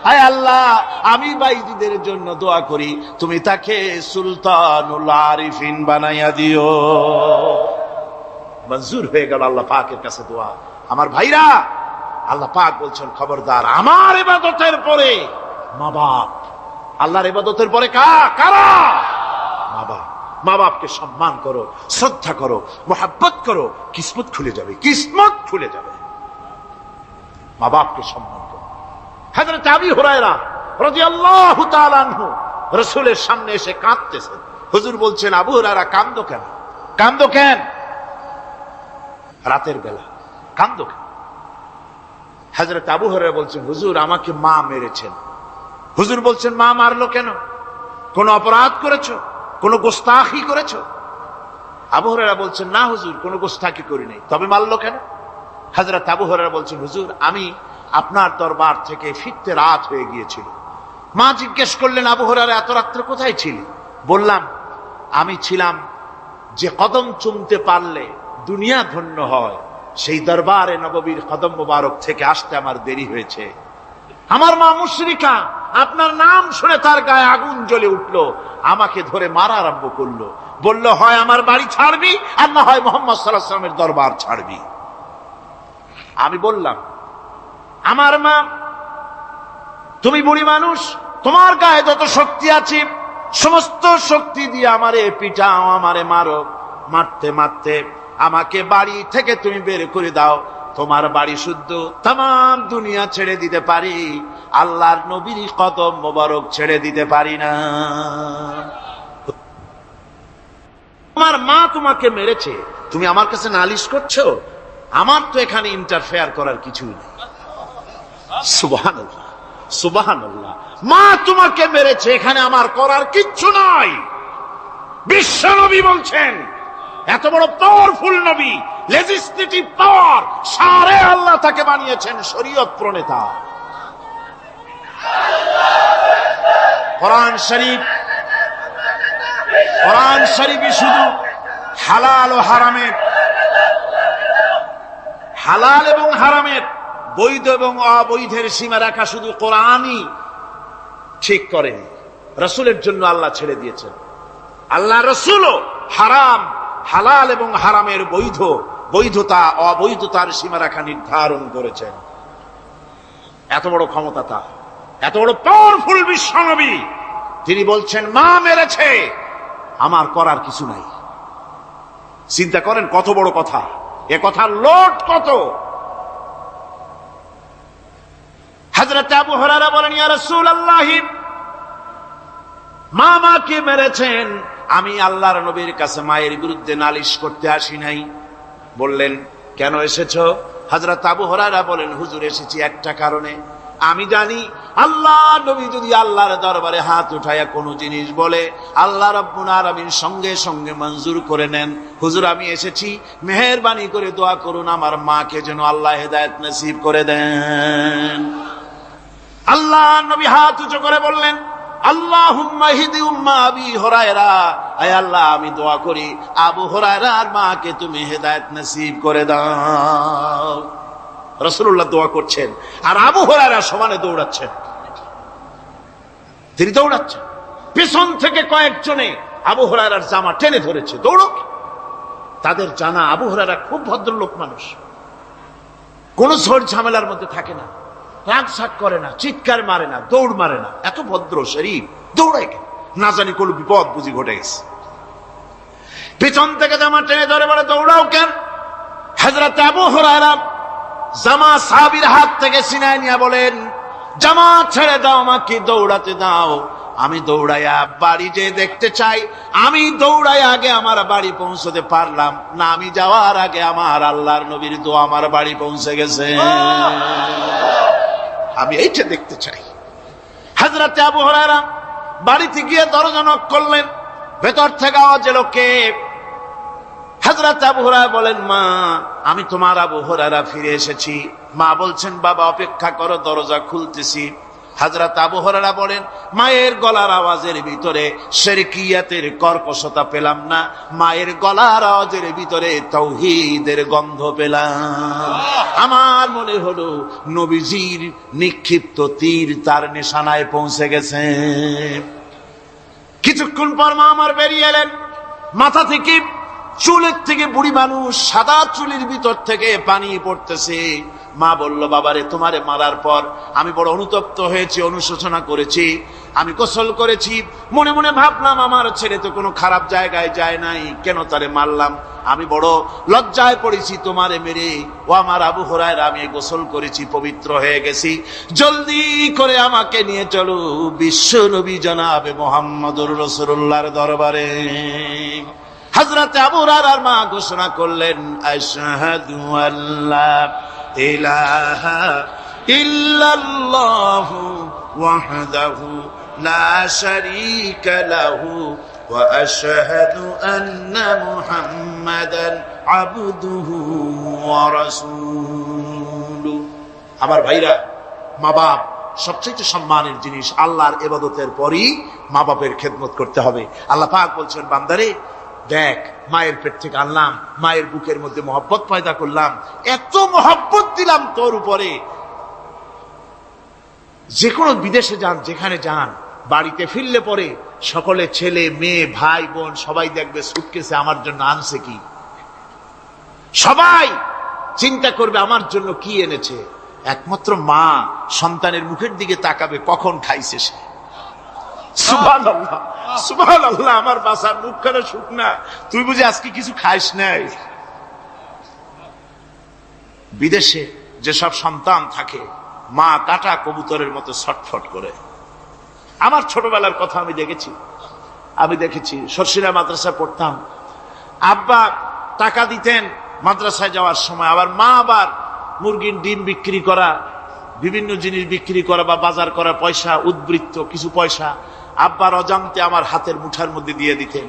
Speaker 1: হায় আল্লাহ, আমি বাইজিদের জন্য দোয়া করি, তুমি তাকে সুলতানুল আরিফিন বানাইয়া দিও। মঞ্জুর হয়ে গেল আল্লাহ পাকের কাছে দোয়া। আমার ভাইরা, আল্লাহ পাক বলছেন, খবরদার, আমার ইবাদতের পরে মা বাপ। আল্লাহর ইবাদতের পরে কারা? মা বাপ। মা বাপকে সম্মান করো, শ্রদ্ধা করো, মোহাব্বত করো, কিসমত খুলে যাবে, কিসমত খুলে যাবে। মা বাপকে সম্মান করো। হযরত আবু হুরায়রা রাদিয়াল্লাহু তাআলা আনহু রাসূলের সামনে এসে কাঁদতেছেন। হুজুর বলছেন, আবু হুরায়রা কাঁদো কেন? কাঁদো কেন? রাতের বেলা কাঁদো কেন? হযরত আবু হুরায়রা বলছেন, হুজুর আমাকে মা মেরেছেন। হুজুর বলছেন, মা মারলো কেন? কোন অপরাধ করেছো? কোন গোস্তাখি করেছো? আবু হুরায়রা বলছেন, না হুজুর, কোন গোস্তাখি করি নাই, তবে মারলো কেন? হযরত আবু হুরায়রা বলছেন, হুজুর আমি আপনার দরবার থেকে ফিরতে রাত হয়ে গিয়েছিল। মা জিজ্ঞেস করলেন, আবু হুরায়রা এত রাত্রে কোথায় ছিলি? বললাম, আমি ছিলাম যে কদম চুমতে পারলে দুনিয়া ধন্য হয়, সেই দরবারে নববীর কদম মোবারক থেকে আসতে আমার দেরি হয়েছে। আমার মা মুশরিকা, আপনার নাম শুনে তার গায়ে আগুন জ্বলে উঠলো, আমাকে ধরে মারা আরম্ভ করলো। বলল, হয় আমার বাড়ি ছাড়বি, আর না হয় মুহাম্মদ সাল্লাল্লাহু আলাইহি ওয়াসাল্লামের দরবার ছাড়বি। আমি বললাম, আমার মা, তুমি বুড়ি মানুষ, তোমার গায়ে যত শক্তি আছে সমস্ত শক্তি দিয়ে আমারে পিটাও, আমারে মারো, মারতে মারতে আমাকে বাড়ি থেকে তুমি বের করে দাও। তোমার বাড়ি শুদ্ধ, তাম দুনিয়া ছেড়ে দিতে পারি, আল্লাহর নবীর কদম মোবারক ছেড়ে দিতে পারি না। তোমার মা তোমাকে মেরেছে, তুমি আমার কাছে নালিশ করছো? আমার তো এখানে ইন্টারফেয়ার করার কিছুই নেই। সুবহানাল্লাহ, সুবহানাল্লাহ। মা তোমাকে মেরেছে, এখানে আমার করার কিচ্ছু নাই। বিশ্ব নবী বলছেন, এত বড় পাওয়ারফুল নবী, লেজিসলেটিভ পাওয়ার, সারে আল্লাহ তাকে বানিয়েছেন শরীয়ত প্রণেতা। কোরআন শরীফ, কোরআন শরীফই শুধু হালাল ও হারামের, হালাল এবং হারামের, বৈধ এবং অবৈধের সীমা রাখা শুধু কোরআনই ঠিক করেনি, রাসূলের জন্য আল্লাহ ছেড়ে দিয়েছেন। আল্লাহ রাসূলও হারাম, হালাল এবং হারামের বৈধ, বৈধতা অবৈধতার সীমারেখা নির্ধারণ করেছেন। এত বড় ক্ষমতা তার, এত বড় পাওয়ারফুল বিশ্বনবী, তিনি বলছেন মা মেরেছে, আমার করার কিছু নাই। চিন্তা করেন কত বড় কথা, এ কথার লোড কত। হযরত আবু হুরায়রা বলেন, ইয়া রাসূলুল্লাহ, মা মাকে মেরেছেন, আমি আল্লাহর নবীর কাছে মায়ের বিরুদ্ধে নালিশ করতে আসি নাই। বললেন, কেন এসেছো? হযরত আবু হুরায়রা বলেন, হুজুর এসেছি একটা কারণে, আমি জানি আল্লাহ নবী যদি আল্লাহর দরবারে হাত উঠায়া কোনো জিনিস বলে, আল্লাহ রাব্বুল আলামিন সঙ্গে সঙ্গে মঞ্জুর করে নেন। হুজুর আমি এসেছি, মেহেরবানি করে দোয়া করুন আমার মাকে যেন আল্লাহ হেদায়েত নসিব করে দেন। আল্লাহ নবী হাত উঁচু করে বললেন, আল্লাহুম্মা হিদি উম্মা আবি হুরায়রা, আয় আল্লাহ আমি দোয়া করি আবু হুরায়রার মাকে তুমি হেদায়েত নসিব করে দাও। রাসূলুল্লাহ দোয়া করছেন আর আবু হুরায়রা সমানে দৌড়াচ্ছেন। তিনি দৌড়াচ্ছেন, পেছন থেকে কয়েকজনে আবু হুরায়রার জামা টেনে ধরেছে, দৌড়ো। তাদের জানা আবু হুরায়রা খুব ভদ্রলোক মানুষ, কোন ঝড় ঝামেলার মধ্যে থাকে না, রাগ শাক করে না, চিৎকার মারে না, দৌড় মারে না, এত ভদ্র শরীফ, দৌড়ায় কেন? না জানি কোন বিপদ বুঝি ঘটে গেছে। পিছন থেকে জামা টেনে ধরে বলে, দৌড়াও কেন? হযরত আবু হুরায়রা জামা সাহাবীর হাত থেকে ছিনায় নিয়ে বলেন, জামা ছেড়ে দাও, আমাকে দৌড়াতে দাও। আমি দৌড়াইয়া বাড়ি যে দেখতে চাই, আমি দৌড়াইয়া আগে আমার বাড়ি পৌঁছতে পারলাম না, আমি যাওয়ার আগে আমার আল্লাহর নবীর দোয়া আমার বাড়ি পৌঁছে গেছে, আমি এইটা দেখতে চাই। হযরত আবু হুরায়রা বাড়িতে গিয়ে দরজা নক করলেন, ভেতর থেকে আওয়াজ এলো, কে? হযরত আবু হুরায়রা বলেন, মা আমি তোমার আবু হুরায়রা ফিরে এসেছি। মা বলছেন, বাবা অপেক্ষা করো, দরজা খুলতেছি। হযরত আবু হুরায়রা বলেন, মায়ের গলার আওয়াজের ভিতরে শিরকিয়াতের কর্কশতা পেলাম না, মায়ের গলার আওয়াজের ভিতরে তাওহীদের গন্ধ পেলাম। আমার মনে হলো নবীজির নিক্ষিপ্ত তীর তার নিশানায় পৌঁছে গেছে। কিছুক্ষণ পর মা আমার বেরিয়ে এলেন, মাথা থেকে চুলের থেকে, বুড়ি মানুষ, সাদা চুলের ভিতর থেকে পানি পড়তেছে। মা বলল, বাবারে তোমারে মারার পর আমি বড় অনুতপ্ত হয়েছি, অনুশোচনা করেছি, আমি গোসল করেছি, মনে মনে ভাবলাম আমার ছেলে তো কোনো খারাপ জায়গায় যায় নাই, কেন তারে মারলাম? আমি বড় লজ্জায় পড়েছি তোমারে মেরে। ও আমার আবু হুরায়রা, আমি গোসল করেছি, পবিত্র হয়ে গেছি, জলদি করে আমাকে নিয়ে চলো বিশ্ব নবী জনাবে মুহাম্মদুর রাসূলুল্লাহর দরবারে। হযরত আবু হুরায়রার মা ঘোষণা করলেন, আশহাদু আল্লা ইলাহা ইল্লাল্লাহু ওয়াহদাহু লা শারীকা লাহু ওয়া আশহাদু আন্না মুহাম্মাদান আবদুহু ওয়া রাসূলুহু। আমার ভাইরা, মা বাপ সবচেয়ে সম্মানের জিনিস। আল্লাহর ইবাদতের পরই মা বাপের খেদমত করতে হবে। আল্লাহ পাক বলছেন, বান্দারে দেখ, মায়ের পেট থেকে আনলাম, মায়ের বুকের মধ্যে মহব্বত পয়দা করলাম, এত মহব্বত দিলাম তোর উপরে, যে কোনো বিদেশে যান, যেখানে যান, বাড়িতে ফিরলে পরে সকলে ছেলে মেয়ে ভাই বোন সবাই দেখবে সুটকেসে আমার জন্য আনছে কি, সবাই চিন্তা করবে আমার জন্য কি এনেছে। একমাত্র মা সন্তানের মুখের দিকে তাকাবে কখন খাইছে সে। সুবহানাল্লাহ, সুবহানাল্লাহ, আমার বাসার মুখখানা শুকনা, তুই বুঝি আজকে কিছু খাইস নাই? বিদেশে যেসব সন্তান থাকে, মা কাটা কবুতরের মতো ছটফট করে। আমার ছোটবেলার কথা আমি দেখেছি। সরসিরা মাদ্রাসায় পড়তাম, আব্বা টাকা দিতেন মাদ্রাসায় যাওয়ার সময়, আবার মা আবার মুরগির ডিম বিক্রি করা, বিভিন্ন জিনিস বিক্রি করা বা বাজার করা পয়সা, উদ্বৃত্ত কিছু পয়সা আব্বার অজান্তে আমার হাতের মুঠার মধ্যে দিয়ে দিতেন।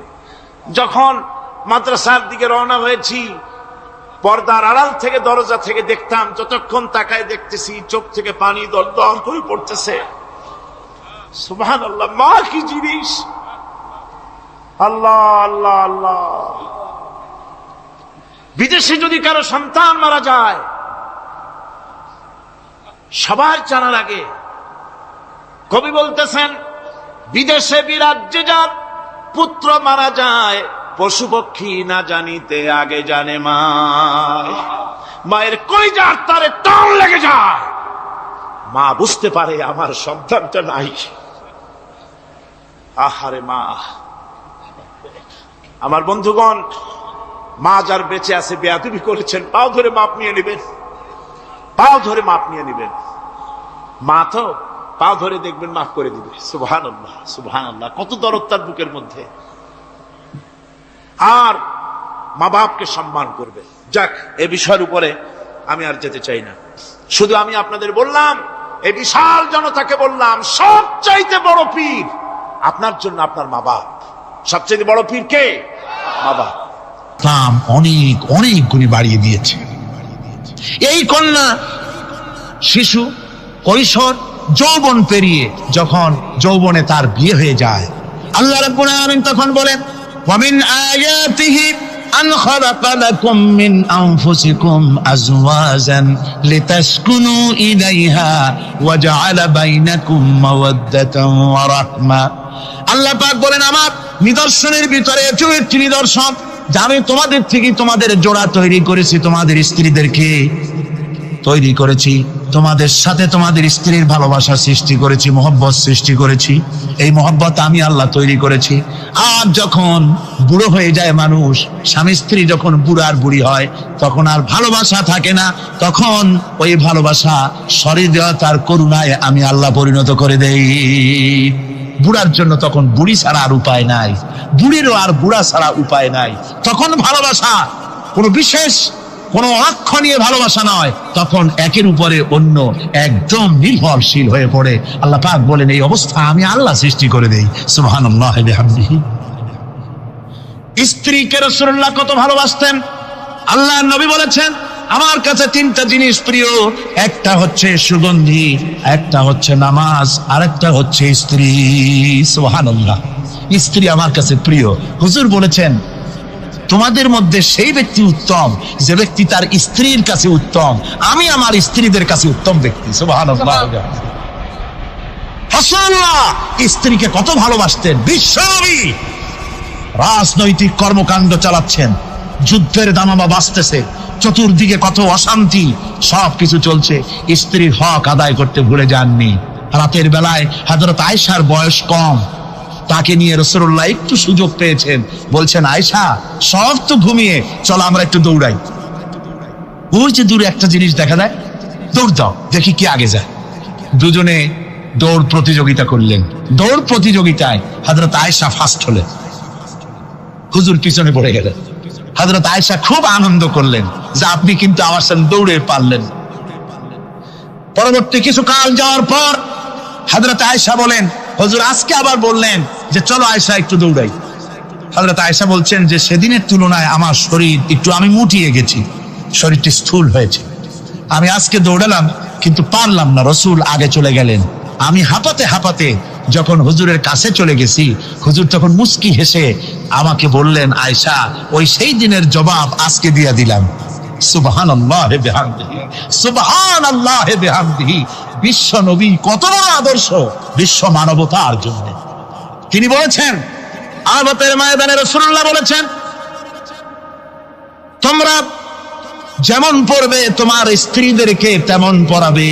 Speaker 1: যখন মাদ্রাসার দিকে রওনা হয়েছি, পর্দার আড়াল থেকে দরজা থেকে দেখতাম, যতক্ষণ তাকায় দেখতেছি চোখ থেকে পানি দরদর করে পড়তেছে। সুবহানাল্লাহ, মা কি জিনিস! আল্লাহ আল্লাহ আল্লাহ। বিদেশে যদি কারো সন্তান মারা যায়, সবার জানার আগে কবি বলতেছেন, বিদেশে বিরাজ্যে যার পুত্র মারা যায়, পশু পক্ষী না জানিতে আগে জানে মা। মায়ের কলিজার তারে টান লেগে যায়, মা বুঝতে পারে আমার সন্তানটা নাই। আহারে মা! আমার বন্ধুগণ, মা যার বেঁচে আছে বেয়াদবি করেছেন, পাও ধরে মাপ নিয়ে নেবেন, পাও ধরে মাপ নিয়ে নেবেন। মা তো পাও ধরে দেখবেন মাফ করে দিবে। সুবহানাল্লাহ সুবহানাল্লাহ, কত দরদ তার বুকের মধ্যে। আর মা বাপকে সম্মান করবে। যাক, এ বিষয়ের উপরে আমি আর যেতে চাই না। শুধু আমি আপনাদের বললাম, এই বিশাল জনতাকে বললাম, সবচাইতে বড় পীর আপনার জন্য আপনার মা বাপ। সবচাইতে বড় পীর কে? মা বাপ।
Speaker 2: দাম অনেক অনেক গুণে বাড়িয়ে দিয়েছে। এই কন্যা শিশু, কৈশোর, যৌবন পেরিয়ে যখন যৌবনে তার বিয়ে হয়ে যায়, আল্লাহ রাব্বুল আলামিন তখন বলেন, ওয়া মিন আয়াতিহি আন খালাকা লাকুম মিন আনফুসিকুম আজওয়াজান লিতাসকুনু ইলাইহা ওয়া জাআলা বাইনাকুম মাওয়াদ্দাতান ওয়া রাহমা। আল্লাহ পাক বলেন, আমার নিদর্শনের ভিতরে এটিও একটি নিদর্শন যে আমি তোমাদের থেকে তোমাদের জোড়া তৈরি করেছি, তোমাদের স্ত্রীদেরকে তৈরি করেছি, তোমাদের সাথে তোমাদের স্ত্রীর ভালোবাসা সৃষ্টি করেছি, মহব্বত সৃষ্টি করেছি। এই মহব্বত আমি আল্লাহ তৈরি করেছি। আর যখন বুড়ো হয়ে যায় মানুষ, স্বামী স্ত্রী যখন বুড়ার বুড়ি হয়, তখন আর ভালোবাসা থাকে না, তখন ওই ভালোবাসা সহৃদয়তার করুণায় আমি আল্লাহ পরিণত করে দেই। বুড়ার জন্য তখন বুড়ি ছাড়া আর উপায় নাই, বুড়িরও আর বুড়া ছাড়া উপায় নাই। তখন ভালোবাসা কোনো বিশেষ কোনো অক্ষণীয় ভালোবাসা নয়, তখন একের উপরে অন্য একদম নির্ভরশীল হয়ে পড়ে। আল্লাহ পাক বলেন, এই অবস্থা আমি আল্লাহ সৃষ্টি করে দেই। সুবহানাল্লাহ ওয়া বিহামদিহি। স্ত্রীকে রাসূলুল্লাহ কত ভালোবাসতেন। আল্লাহ নবী বলেছেন, আমার কাছে তিনটা জিনিস প্রিয়, একটা হচ্ছে সুগন্ধি, একটা হচ্ছে নামাজ, আর একটা হচ্ছে স্ত্রী। সুবহানাল্লাহ, স্ত্রী আমার কাছে প্রিয়। হুজুর বলেছেন, তোমাদের মধ্যে সেই ব্যক্তি উত্তম যে ব্যক্তি তার স্ত্রীর কাছে উত্তম। আমি আমার স্ত্রীদের কাছে উত্তম ব্যক্তি। সুবহানাল্লাহ। রাসূলুল্লাহ স্ত্রীকে কত ভালোবাসতেন। বিশ্বনবী রাজনৈতিক কর্মকাণ্ড চালাচ্ছেন, যুদ্ধের দামামা বাজতেছে, চতুর্দিকে কত অশান্তি, সবকিছু চলছে, স্ত্রীর হক আদায় করতে ভুলে যাননি। রাতের বেলায় হযরত আয়েশার বয়স কম, তাকে নিয়ে রাসূলুল্লাহ একটু সুযোগ পেয়েছেন, বলছেন, আয়েশা সব তো ঘুমিয়ে, চলো আমরা একটু দৌড়াই। ওই যে দূরে একটা জিনিস দেখা যায়, দৌড় দাও, দেখি কি আগে যায়। দুজনে দৌড় প্রতিযোগিতা করলেন। দৌড় প্রতিযোগিতায় হযরত আয়েশা ফার্স্ট হলেন, হুজুর পিছনে পড়ে গেলেন। হযরত আয়েশা খুব আনন্দ করলেন যে আপনি কিন্তু আমার সাথে দৌড়ে পারলেন। পরবর্তী কিছু কাল যাওয়ার পর হযরত আয়েশা বলেন, হুজুর আজকে আবার বললেন যে চলো আয়েশা একটু দৌড়াই। হযরত আয়েশা বলছেন যে সেদিনের তুলনায় আমার শরীর একটু, আমি মুটিয়ে গেছি, শরীরটি স্থূল হয়েছে। আমি আজকে দৌড়ালাম কিন্তু পারলাম না, রাসূল আগে চলে গেলেন। আমি হাঁপাতে হাঁপাতে যখন হুজুরের কাছে চলে গেছি, হুজুর তখন মুস্কি হেসে আমাকে বললেন, আয়েশা ওই সেই দিনের জবাব আজকে দিয়ে দিলাম। সুবহানাল্লাহ বিহামদিহি, সুবহানাল্লাহ বিহামদিহি। বিশ্ব নবী কত বড় আদর্শ বিশ্ব মানবতার জন্য। তিনি বলেছেন, আরাফাতের ময়দানে রাসূলুল্লাহ বলেছেন, তোমরা যেমন পড়বে তোমার স্ত্রীদেরকে তেমন পড়াবে,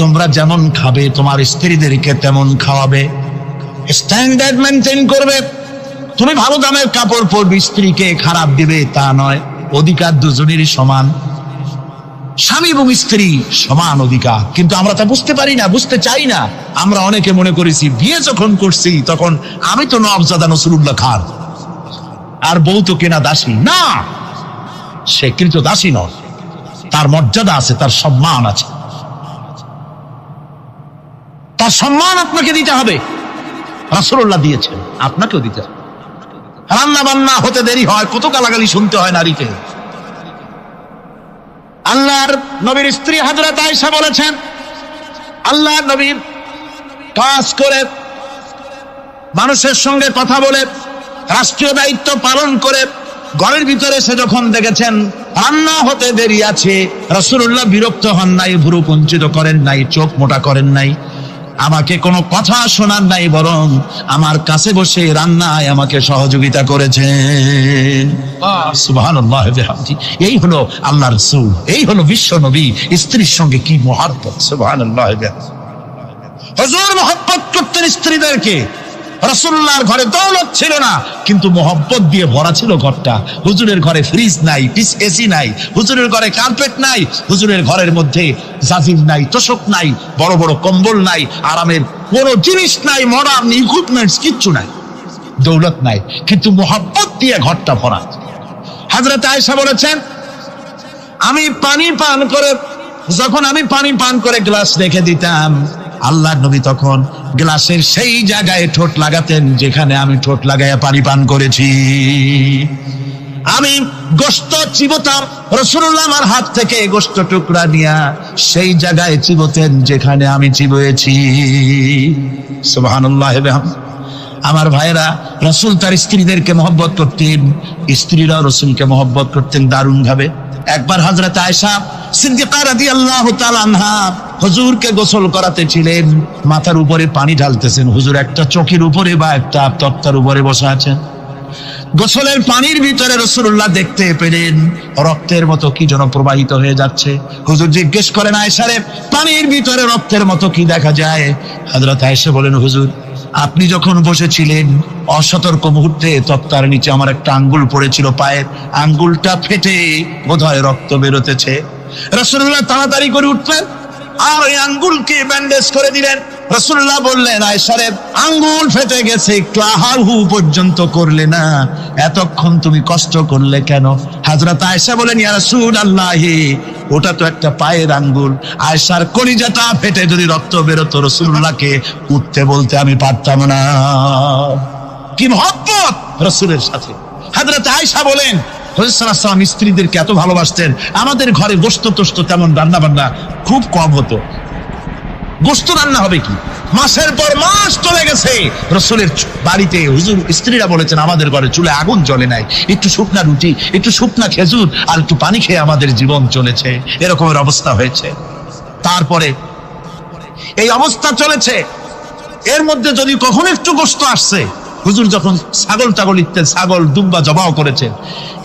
Speaker 2: তোমরা যেমন খাবে তোমার স্ত্রীদেরকে তেমন খাওয়াবে। স্ট্যান্ডার্ড মেনটেন করবে। তুমি ভালো দামের কাপড় পরবে, স্ত্রীকে খারাপ দিবে তা নয়। অধিকার দুজনেরই সমান, স্বামী এবং স্ত্রী সমান অধিকার। কিন্তু আমরা তা বুঝতে পারি না, বুঝতে চাই না। আমরা অনেকে মনে করেছি বিয়ে যখন করছি তখন আমি তো নওয়াবজাদা নসরুল্লাহ খান, আর বউ তো কেনা দাসী না। সে কিন্তু দাসী নয়, তার মর্যাদা আছে, তার সম্মান আছে, তার সম্মান আপনাকে দিতে হবে। রাসূলুল্লাহ দিয়েছেন, আপনাকেও দিতে হবে। রান্না বান্না হতে দেরি হয়, কত গালাগালি শুনতে হয় নারীকে। আল্লাহর নবীর স্ত্রী হযরত আয়েশা বলেছেন, আল্লাহর নবীর কাজ করে, মানুষের সঙ্গে কথা বলে, রাষ্ট্রীয় দায়িত্ব পালন করে ঘরের ভিতরে সে যখন দেখেছেন রান্না হতে দেরি আছে, রাসূলুল্লাহ বিরক্ত হন নাই, ভুরু কুঞ্চিত করেন নাই, চোখ মোটা করেন নাই, আমাকে কোনো কথা শোনার নাই, বরং আমার কাছে বসে রান্নায় আমাকে সহযোগিতা করেছেন। সুবহানাল্লাহ বিহামদি। এই হলো আল্লাহর রাসূল, এই হলো বিশ্ব নবী। স্ত্রীর সঙ্গে কি মহব্বত! সুবহানাল্লাহ বিহামদি। হুজুর মহব্বত করতেন স্ত্রীদেরকে। রাসূলুল্লাহর ঘরে দৌলত ছিল না, কিন্তু মহব্বত দিয়ে ভরা ছিল ঘরটা। হুজুরের ঘরে ফ্রিজ নাই, এসি নাই, হুজুরের ঘরে কার্পেট নাই, হুজুরের ঘরের মধ্যে জাজির নাই, তোশক নাই, বড় বড় কম্বল নাই, আরামের কোনো জিনিস নাই, মডার্ন ইকুইপমেন্টস কিচ্ছু নাই, দৌলত নাই, কিন্তু মহব্বত দিয়ে ঘরটা ভরা। হযরত আয়েশা বলেছেন, আমি পানি পান করে গ্লাস রেখে দিতাম, আল্লাহর নবী তখন গ্লাসের সেই জায়গায় ঠোঁট লাগাতেন যেখানে আমি ঠোঁট লাগাইয়া পানি পান করেছি। আমি গোশত চিবোতাম, রাসূলুল্লাহ আমার হাত থেকে গোশত টুকরা নিয়া সেই জায়গায় চিবোতেন যেখানে আমি চিবয়েছি। সুবহানাল্লাহ। আমার ভাইরা, রাসূল তার স্ত্রীদেরকে মহব্বত করতেন, স্ত্রীরাও রাসূলকে মহব্বত করতেন দারুণ ভাবে। একবার হযরত আয়েশা সিদ্দিকা রাদিয়াল্লাহু তাআলা আনহা হুজুরকে গোসল করাতে ছিলেন, মাথার উপরে পানি ঢালতেছেন, হুজুর একটা চকির উপরে বা একটা তক্তার উপরে বসে আছেন। গোসলের পানির ভিতরে রাসূলুল্লাহ দেখতে পেলেন রক্তের মতো কি যেন প্রবাহিত হয়ে যাচ্ছে। হুজুর জিজ্ঞেস করেন, আয়েশা রে, পানির ভিতরে রক্তের মতো কি দেখা যায়? হযরত আয়েশা বলেন, হুজুর আপনি যখন বসেছিলেন অসতর্ক মুহূর্তে তক্তার নিচে আমার একটা আঙ্গুল পড়েছিল, পায়ের আঙ্গুলটা ফেটে বোধহয় রক্ত বেরোতেছে। রাসূলুল্লাহ তাড়াতাড়ি করে উঠলেন আর ওই আঙ্গুলকে ব্যান্ডেজ করে দিলেন। রাসূলুল্লাহ বললেন, আয়েশা রে, আঙ্গুল ফেটে গেছে, একটু আহাহু পর্যন্ত করলে না, এতক্ষণ তুমি কষ্ট করলে কেন? হযরত আয়েশা বলেন, ইয়া রাসূলুল্লাহ, ওটা তো একটা পায়ের আঙ্গুল। আয়েশার কলিজাটা ফেটে যদি রক্ত বেরোতো, রাসূলুল্লাহকে উঠতে বলতে আমি পারতাম না। কি মহব্বত রাসূলের সাথে! হযরত আয়েশা বলেন, হুজুর সাল্লাল্লাহু আলাইহি ওয়াসাল্লাম স্ত্রীদেরকে এত ভালোবাসতেন, আমাদের ঘরে গোশত টোস্ত তেমন রান্না বান্না খুব কম হতো। গোশত রান্না হবে কি, মাসের পর মাস চলে গেছে রাসূলের বাড়িতে, হুজুর স্ত্রীরা বলেছেন আমাদের ঘরে চুলে আগুন জ্বলে নাই, একটু শুকনা রুটি, একটু শুকনা খেজুর আর একটু পানি খেয়ে আমাদের জীবন চলেছে, এরকমের অবস্থা হয়েছে। তারপরে এই অবস্থা চলেছে, এর মধ্যে যদি কখনো একটু গোশত আসছে, হুজুর যখন ছাগল ইত্যাদি ছাগল দুম্বা জবাও করেছেন,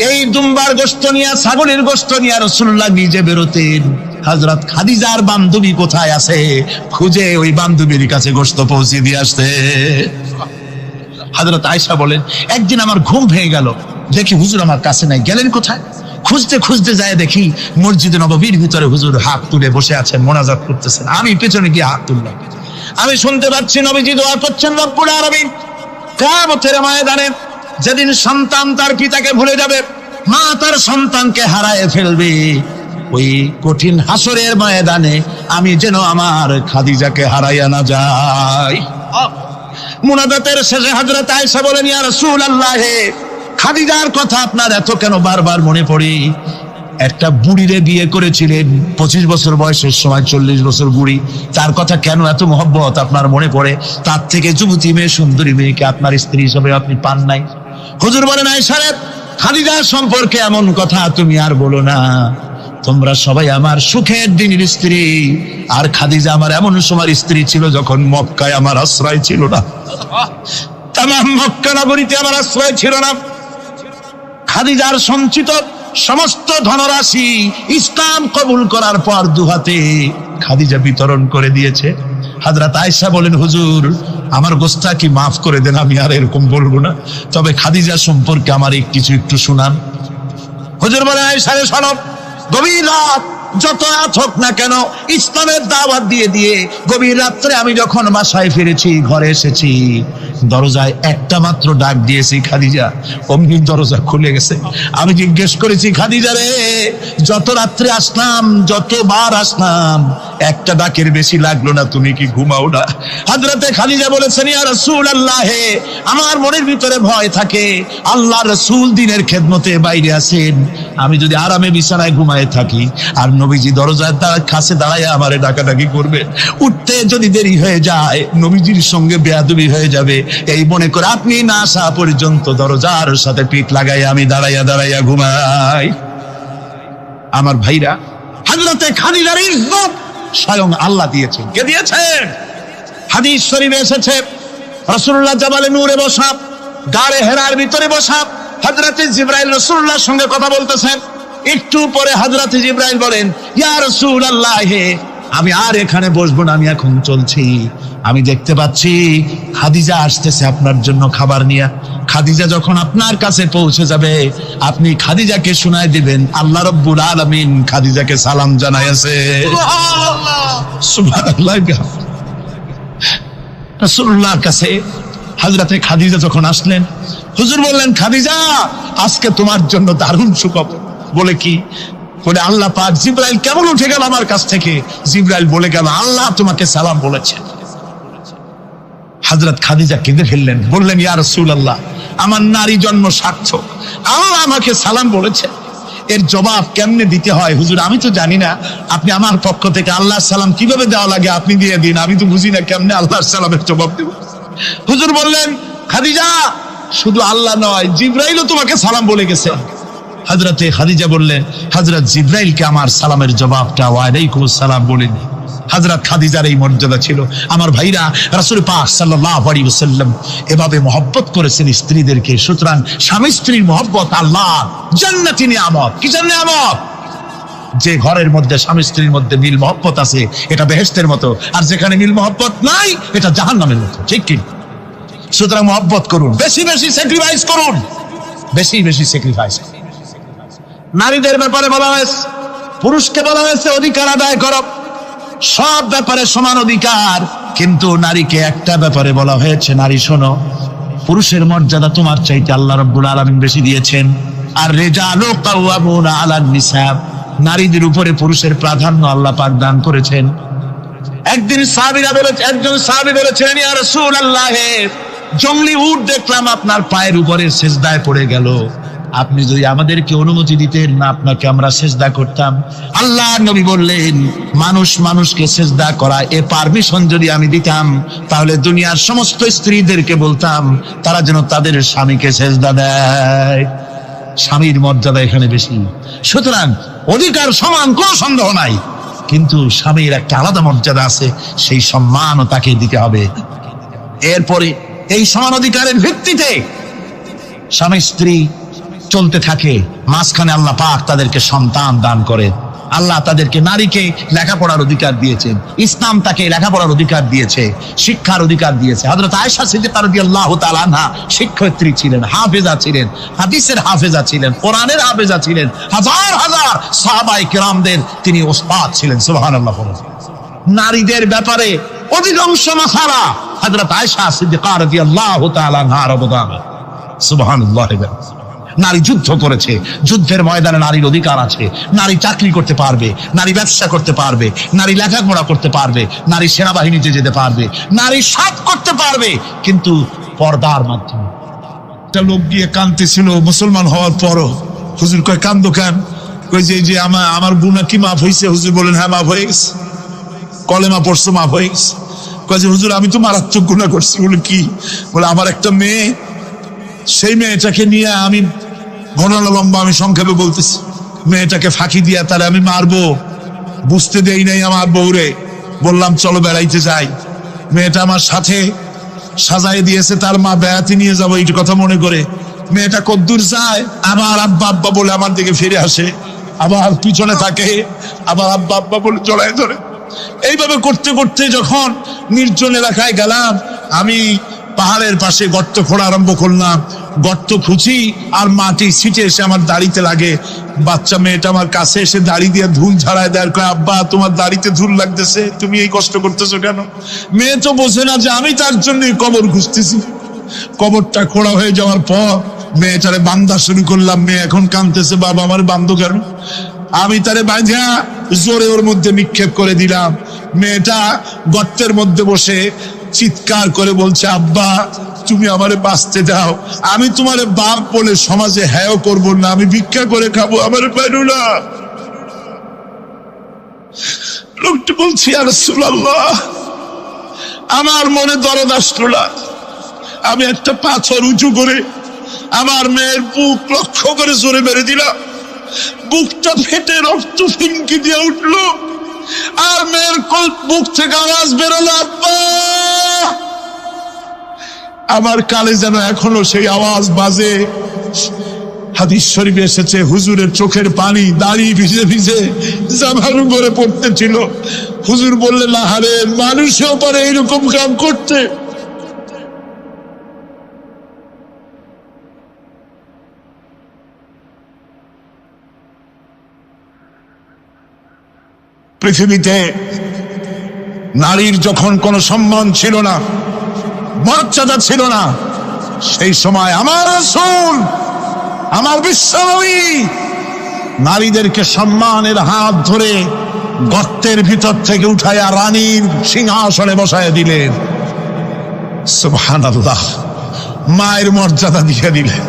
Speaker 2: এই দুম্বার গোশত নিয়ে, ছাগলের গোশত নিয়ে রাসূলুল্লাহ নিজে বেরোতেন। হযরত খাদিজার বান্ধবী কোথায় আছে খুঁজে ওই বান্ধবীর কাছে গোশত পৌঁছে দিয়ে আসতে। হযরত আয়েশা বলেন, একদিন আমার ঘুম ভেঙে গেল, দেখি হুজুর আমার কাছে নাই, গেলেন কোথায়? খুঁজতে খুঁজতে যায় দেখি মসজিদে নববীর ভিতরে হুজুর হাত তুলে বসে আছেন, মোনাজাত করতেছেন। আমি পেছনে গিয়ে হাত তুললাম, আমি শুনতে পাচ্ছি নবীজি দোয়া করছেন, রব্বুল আলামিন কিয়ামতের ময়দানে যেদিন সন্তান তার পিতাকে ভুলে যাবে, মা তার সন্তানকে হারায় ফেলবে, ওই কঠিন হাসরের ময়দানে আমি যেন আমার খাদিজাকে হারাইয়া না যাই। মুনাজাতের শেষে হযরত আয়েশা বলেন, ইয়া রাসূলুল্লাহ, খাদিজার কথা আপনার এত কেন বারবার মনে পড়ে? একটা বুড়িরে বিয়ে করেছিলেন 25 বছর বয়সের সময়, 40 বছর বুড়ি, তার কথা কেন এত মহব্বত আপনার মনে পড়ে? তার থেকে যুবতী মেয়ে, সুন্দরী মেয়েকে আপনার স্ত্রী হিসেবে আপনি পান নাই। হুজুর বলেন, আয়েশা রে, খাদিজা সম্পর্কে এমন কথা তুমি আর বলো না, তোমরা সবাই আমার সুখের দিনের স্ত্রী, আর খাদিজা আমার এমন সময় স্ত্রী ছিল যখন মক্কায় আমার আশ্রয় ছিল না, তামাম মক্কা নগরীতে আমার আশ্রয় ছিল না। খাদিজার সঞ্চিত সমস্ত ধনরাশি ইসলাম কবুল করার পর দুহাতে খাদিজা বিতরণ করে দিয়েছে। হযরত আয়েশা বলেন, হুজুর আমার গোস্তা কি মাফ করে দেন, আমি আর এরকম বলবো না, তবে খাদিজা সম্পর্কে আমার কিছু একটু শুনান। হুজুর বলে, আয়েশা রে শোনো, গভীর রাত যত রাত হোক না কেন, ইসলামের দাওয়াত দিয়ে দিয়ে গভীর রাত্রে আমি যখন বাসায় ফিরেছি, ঘরে এসেছি, দরজায় একটা মাত্র ডাক দিয়েছি, খাদিজা। অমনি দরজা খুলে গেছে। আমি জিজ্ঞেস করেছি, খাদিজা রে, যত রাত্রে আসলাম, যতবার আসলাম, একটা ডাকের বেশি লাগলো না, তুমি কি ঘুমাও না? হযরতে খাদিজা বলেছেন, ইয়া রাসূলুল্লাহ, আমার মনের ভিতরে ভয় থাকে, আল্লাহর রাসূল দিনের খেদমতে বাইরে আছেন, আমি যদি আরামে বিছানায় ঘুমায় থাকি আর নবীজি দরজার কাছে দাঁড়ায় আমারে ডাকাডাকি করবে, উঠতে যদি দেরি হয়ে যায় নবীজির সঙ্গে বেয়াদবি হয়ে যাবে, এই মনে করে আপনি না আসা পর্যন্ত দরজার সাথে পিঠ লাগাই আমি দাঁড়াইয়া দাঁড়াইয়া ঘুমাই। আমার ভাইরা, হযরতে খাদিজার ইজ্জত স্বয়ং আল্লাহ দিয়েছেন। কে দিয়েছেন? হাদিস শরীফে এসেছে, রাসূলুল্লাহ জাবালে নূরে বসা, গাড়ে হেরার ভিতরে বসা, হযরতে জিবরাইল রাসূলুল্লাহর সঙ্গে কথা বলতেছেন। একটু পরে হযরতে জিবরাইল বলেন, ইয়া রাসূলুল্লাহ, আমি আর এখানে বসবো না, আমি এখন চলছি। আমি দেখতে পাচ্ছি খাদিজা আসতেছে আপনার জন্য খাবার নিয়ে। খাদিজা যখন আপনার কাছে পৌঁছে যাবে, আপনি খাদিজাকে শোনায় দিবেন আল্লাহ রাব্বুল আলামিন খাদিজাকে সালাম জানাইছে। সুবহানাল্লাহ। রাসূলুল্লাহর কাছে হযরতে খাদিজা যখন আসলেন, হুজুর বললেন, খাদিজা, আজকে তোমার জন্য দারুণ সুখবর। বলে কি? বলে, আল্লাহ পাক জিবরাইল কেমন উঠে গেল আমার কাছ থেকে, জিবরাইল বলে গেল আল্লাহ তোমাকে সালাম বলেছে। হযরত খাদিজা কেঁদে ফেললেন, বললেন, ইয়া রাসূলুল্লাহ, আমার নারী জন্ম সার্থক, আল্লাহ আমাকে সালাম বলেছে, এর জবাব কেমনে দিতে হয় হুজুর আমি তো জানি না, আপনি আমার পক্ষ থেকে আল্লাহর সালাম কিভাবে দেওয়া লাগে আপনি দিয়ে দিন, আমি তো বুঝি না কেমনে আল্লাহর সালামের জবাব দেব। হুজুর বললেন, খাদিজা, শুধু আল্লাহ নয়, জিবরাইলও তোমাকে সালাম বলে গেছে। হযরতে খাদিজা বললেন, হযরত জিবরাইলকে আমার সালামের জবাবটা ওয়ালাইকুম আসসালাম বলেন। হযরত খাদিজার এই মর্যাদা ছিল। আমার ভাইরা, রাসূল পাক সাল্লাল্লাহু আলাইহি ওয়াসাল্লাম এভাবে মহব্বত করেছেন স্ত্রীদেরকে। সুতরাং স্বামী স্ত্রীর মহব্বত আল্লাহ জান্নাতি নিয়ামত। কিসের নিয়ামত? যে ঘরের মধ্যে স্বামী স্ত্রীর মধ্যে মিল মহব্বত আছে, এটা বেহেশতের মতো, আর যেখানে মিল মহব্বত নাই, এটা জাহান্নামের মতো। ঠিক কি? সুতরাং মহব্বত করুন, বেশি বেশি স্যাক্রিফাইস করুন, বেশি বেশি স্যাক্রিফাইস। নারীদের ব্যাপারে বলা হয়েছে, পুরুষকে বলা হয়েছে অধিকার আদায় করো, সব ব্যাপারে সমান অধিকার, কিন্তু নারীকে একটা ব্যাপারে বলা হয়েছে, নারী শোনো, পুরুষের মর্যাদা তোমার চাইতে আল্লাহ রাব্বুল আলামিন বেশি দিয়েছেন। আর রিজালু কাওয়ামুনা আলান নিসা, নারীদের উপরে পুরুষের প্রাধান্য আল্লাহ পাক দান করেছেন। একদিন একজন সাহাবী বলেছিলেন, ইয়া রাসূলুল্লাহ, জংলি উট দেখলাম আপনার পায়ের উপরে সিজদায় পড়ে গেল, আপনি যদি আমাদেরকে অনুমতি দিতেন না, আপনাকে আমরা সিজদা করতাম। আল্লাহর নবী বললেন, মানুষ মানুষকে সিজদা করা, এ পারমিশন যদি আমি দিতাম, তাহলে দুনিয়ার সমস্ত স্ত্রীদেরকে বলতাম তারা যেন তাদের স্বামীকে সিজদা দেয়। স্বামীর মর্যাদা এখানে বেশি। সুতরাং অধিকার সমান, কোনো সন্দেহ নাই, কিন্তু স্বামীর একটা আলাদা মর্যাদা আছে, সেই সম্মানও তাকে দিতে হবে। এরপরে এই সমান অধিকারের ভিত্তিতে স্বামী স্ত্রী চলতে থাকে, মাঝখানে আল্লাহ পাক তাদেরকে সন্তান দান করে। আল্লাহ তাদেরকে, নারীকে লেখাপড়ার অধিকার দিয়েছেন, ইসলাম তাকে লেখাপড়ার অধিকার দিয়েছে, শিক্ষার অধিকার দিয়েছে। হযরত আয়েশা সিদ্দিকা রাদিয়াল্লাহু তাআলা আনহা শিক্ষয়িত্রী ছিলেন, হাফেজা ছিলেন, হাদিসের হাফেজা ছিলেন, কোরআনের হাফেজা ছিলেন, হাজার হাজার সাহাবায়ে কেরামদের তিনি ওস্তাদ ছিলেন। সুবহানাল্লাহ। নারীদের ব্যাপারে অধিকাংশ মাসালা হযরত আয়েশা সিদ্দিকা রাদিয়াল্লাহু তাআলা আনহার অবদান। সুবহানাল্লাহ। নারী যুদ্ধ করেছে, যুদ্ধের ময়দানে নারীর অধিকার আছে। নারী চাকরি করতে পারবে, নারী ব্যবসা করতে পারবে, নারী লেখাপড়া করতে পারবে, নারী সেনাবাহিনীতে যেতে পারবে, নারী সব করতে পারবে, কিন্তু পর্দার মাধ্যমে। একটা লোক গিয়ে কাঁদতেছিল মুসলমান হওয়ার পরও। হুজুর কয়, কান্দো কেন? কই যে আমার গুনাহ কি মাফ হয়েছে? হুজুর বলেন, হ্যাঁ মাফ হয়ে গেছে, কলেমা পড়ছো, মাফ হয়ে গেছে। কয় যে হুজুর আমি তো মারাত্মক গুনাহ করছি। বলে কি? বলে আমার একটা মেয়ে, সেই মেয়েটাকে নিয়ে আমি, ঘটনা লম্বা, আমি সংক্ষেপে বলতেছি, মেয়েটাকে ফাঁকি দিয়া তাহলে আমি মারবো, বুঝতে দেই নাই আমার বউরে, বললাম চলো বেড়াইতে যাই। মেয়েটা আমার সাথে সাজাই দিয়েছে, তার মা বেড়াতে নিয়ে যাবো এই কথা মনে করে। মেয়েটা কদ্দূর যায়, আবার আব্বা আব্বা বলে আমার দিকে ফিরে আসে, আবার পিছনে থাকে, আবার আব্বা আব্বা বলে জড়ায় ধরে। এইভাবে করতে করতে যখন নির্জন এলাকায় গেলাম, আমি পাহাড়ের পাশে গর্ত খোঁড়া আরম্ভ করলাম, গর্ত খুঁজি আর মাটি ছিটে এসে আমার দাড়িতে লাগে। বাচ্চা মেয়েটা আমার কাছে এসে দাড়ি দিয়ে ধুল ঝাড়ায় দেয়, কয় আব্বা তোমার দাড়িতে ধুল লাগতেছে, তুমি এই কষ্ট করতেছো কেন? মেয়ে তো বোঝে না যে আমি তার জন্যই কবর খুঁজতেছি। কবরটা খোঁড়া হয়ে যাওয়ার পর মেয়েটারে বান্ধা শুরু করলাম। মেয়ে এখন কাঁদতেছে, বাবা আমার বান্ধব কেন? আমি তারে বাঁধা জোরে ওর মধ্যে নিক্ষেপ করে দিলাম। মেয়েটা গর্তের মধ্যে বসে চিৎকার করে বলছে, আব্বা তুমি আমারে বাঁচতে দাও, আমি তোমারে বাপ বলে সমাজে হ্যাঁ করবো না, আমি ভিক্ষা করে খাবো, আমার পারু না। লোকটি বলছি, ইয়া রাসূলুল্লাহ, আমার মনে দরদ আসলো না। আমি একটা পাথর উঁচু করে আমার মেয়ের বুক লক্ষ্য করে জোরে মেরে দিলাম। বুকটা ফেটে রক্ত ফিনকি দিয়ে উঠলো, আর মেয়ের বুক থেকে আওয়াজ বেরোলো, আব্বা। আমার কানে যেন এখনো সেই আওয়াজ বাজে। হাদিস শরীফে এসেছে, হুজুরের চোখের পানি দাড়ি ভিজে ভিজে জামার উপরে পড়তেছিল। হুজুর বললেন, আহারে, মানুষও পারে এইরকম কাম করতে। পৃথিবীতে নারীর যখন কোনো সম্মান ছিল না, মর্যাদা ছিল না, সেই সময় আমার রাসূল, আমার বিশ্বনবী নারীদেরকে সম্মানের হাত ধরে গর্তের ভিতর থেকে উঠাইয়া রানীর সিংহাসনে বসায় দিলেন। সুবহানাল্লাহ, মায়ের মর্যাদা দিয়ে দিলেন।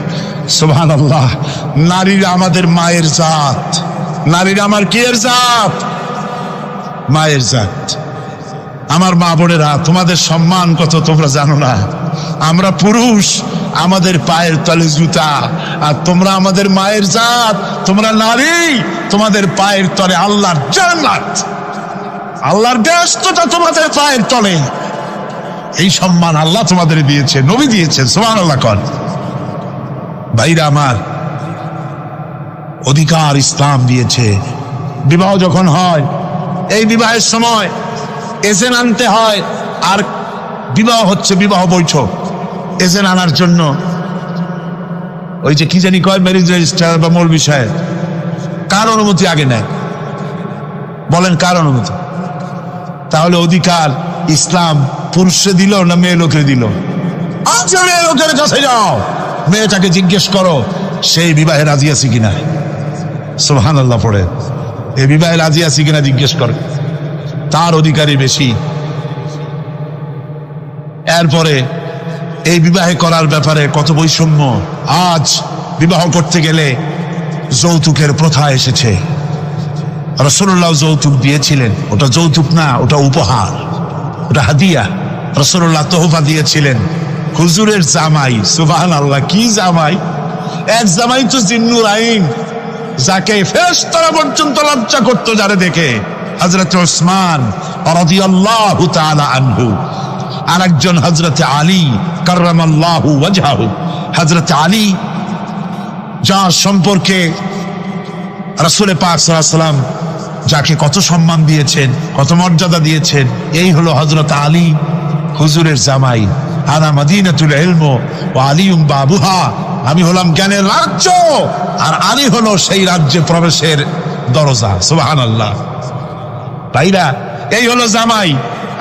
Speaker 2: সুবহানাল্লাহ, নারীরা আমাদের মায়ের জাত। নারীরা আমার কি এর জাত? মায়ের জাত। আমার মা বোনেরা, তোমাদের সম্মান কত তোমরা জানো না। আমরা পুরুষ, আমাদের পায়ের তলে জুতা, আর তোমরা আমাদের মায়ের জাত। তোমরা নারী, তোমাদের পায়ের তলে আল্লাহর জান্নাত, আল্লাহর ব্যস্ততা তোমাদের পায়ের তলে। এই সম্মান আল্লাহ তোমাদের দিয়েছে, নবী দিয়েছেন। সুবহানাল্লাহ কর। ভাইরা আমার, অধিকার ইসলাম দিয়েছে। বিবাহ যখন হয়, এই বিবাহের সময় এজেন্ট আনতে হয়। আর বিবাহ হচ্ছে বিবাহ বৈঠক। এজেন্ট আনার জন্য ওই যে কি জানি কয়, ম্যারেজ রেজিস্ট্রার বা মৌলবি সাহেব, কার অনুমতি আগে নেয়? বলেন কার অনুমতি? তাহলে অধিকার ইসলাম পুরুষে দিল না মেয়ে লোকে দিল? আচ্ছা, মেয়ে লোকের কাছে যাও, মেয়েটাকে জিজ্ঞেস করো সেই বিবাহে রাজি আছে কিনা। সুবহানাল্লাহ পড়ে, এই বিবাহে রাজি আছে কিনা জিজ্ঞেস করো, তার অধিকারই বেশি। এরপরে এই বিবাহে করার ব্যাপারে কত বৈষম্য। আজ বিবাহ করতে গেলে যৌতুকের প্রথা এসেছে। রাসূলুল্লাহ যৌতুক দিয়েছিলেন, ওটা যৌতুক না, ওটা উপহার, ওটা হাদিয়া। রাসূলুল্লাহ তোহফা দিয়েছিলেন হুজুরের জামাই। সুবহানাল্লাহ, কি জামাই! এক জামাই তো জিন্নুর আইন, যাকে ফেরেশতারা পর্যন্ত লজ্জা করতো যারে দেখে, হযরত ওসমান রাদিয়াল্লাহু তাআলা আনহু। আর একজন হযরত আলী কাররামাল্লাহু ওয়াজহাহু। হযরত আলী, যার সম্পর্কে রাসূল পাক সাল্লাল্লাহু আলাইহি ওয়াসাল্লাম যাকে কত সম্মান দিয়েছেন, কত মর্যাদা দিয়েছেন, এই হলো হযরত আলী, হুজুরের জামাই। আনা মাদিনাতুল ইলম ওয়া আলিয়ুম বাবুহা, আমি হলাম জ্ঞানের রাজ্য, আর আলী হলো সেই রাজ্যে প্রবেশের দরজা। সুবহানাল্লাহ। ভাইরা, এই হলো জামাই।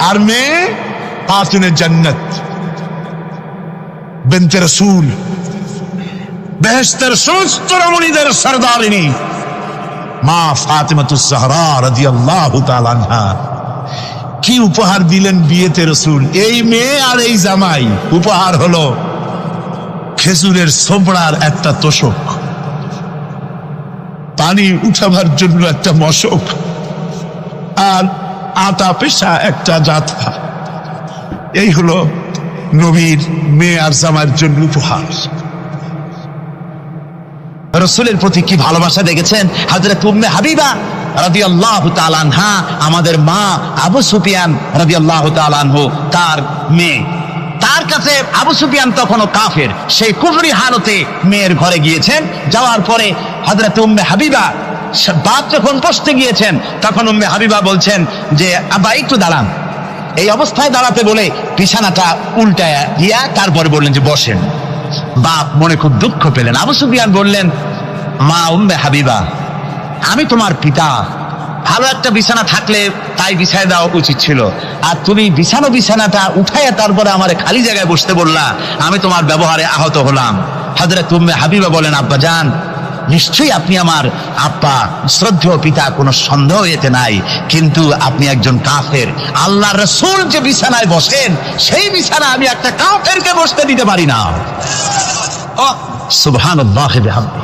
Speaker 2: আর মেয়ে খাতুনে জান্নাত, বিনতে রাসূল, বেহেশতের সমস্ত রমণীদের সরদারিনী মা ফাতিমাতুজ জাহরা রাদিয়াল্লাহু তাআলা আনহা। কি উপহার দিলেন বিয়েতে রাসূল! এই মেয়ে আর এই জামাই। উপহার হলো খেজুরের ছোবড়ার একটা তোষক, পানি উঠাবার জন্য একটা মশক, আর আটা পেশা একটা জাতা। এই হলো নবীর মেয়ে আর জামাইয়ের জন্য উপহার।
Speaker 3: রাসূলের প্রতি কি ভালোবাসা দেখেছেন হযরত উম্মে হাবিবা রাদিয়াল্লাহু তাআলা আনহা, আমাদের মা আবু সুফিয়ান রাদিয়াল্লাহু তাআলা আনহু, তার মেয়ে। তার কাছে আবু সুফিয়ান তখনও কাফের, সেই কুফরি হালতে মেয়ের ঘরে গিয়েছেন। যাওয়ার পরে হযরত উম্মে হাবিবা বাপ যখন বসতে গিয়েছেন, তখন উম্মে হাবিবা বলছেন যে আব্বা একটু দাঁড়ান। এই অবস্থায় দাঁড়াতে বলে বিছানাটা উল্টায়া দিয়া তারপরে বললেন যে বসেন। বাপ মনে খুব দুঃখ পেলেন। আবু সুফিয়ান বললেন, মা উম্মে হাবিবা, আমি তোমার পিতা, ভালো একটা বিছানা থাকলে তাই বিছায় দেওয়া উচিত ছিল, আর তুমি বিছানাটা উঠাইয়া তারপরে আমার খালি জায়গায় বসতে বললা, আমি তোমার ব্যবহারে আহত হলাম। হযরত উম্মে হাবিবা বলেন, আব্বা জান, নিশ্চয়ই আপনি আমার আব্বা, শ্রদ্ধেয় পিতা, কোনো সন্দেহ এতে নাই, কিন্তু আপনি একজন কাফের। আল্লাহর রাসূল যে বিছানায় বসেন সেই বিছানা আমি একটা কাফেরকে বসতে দিতে পারি না। সুবহানাল্লাহ বিহামদি।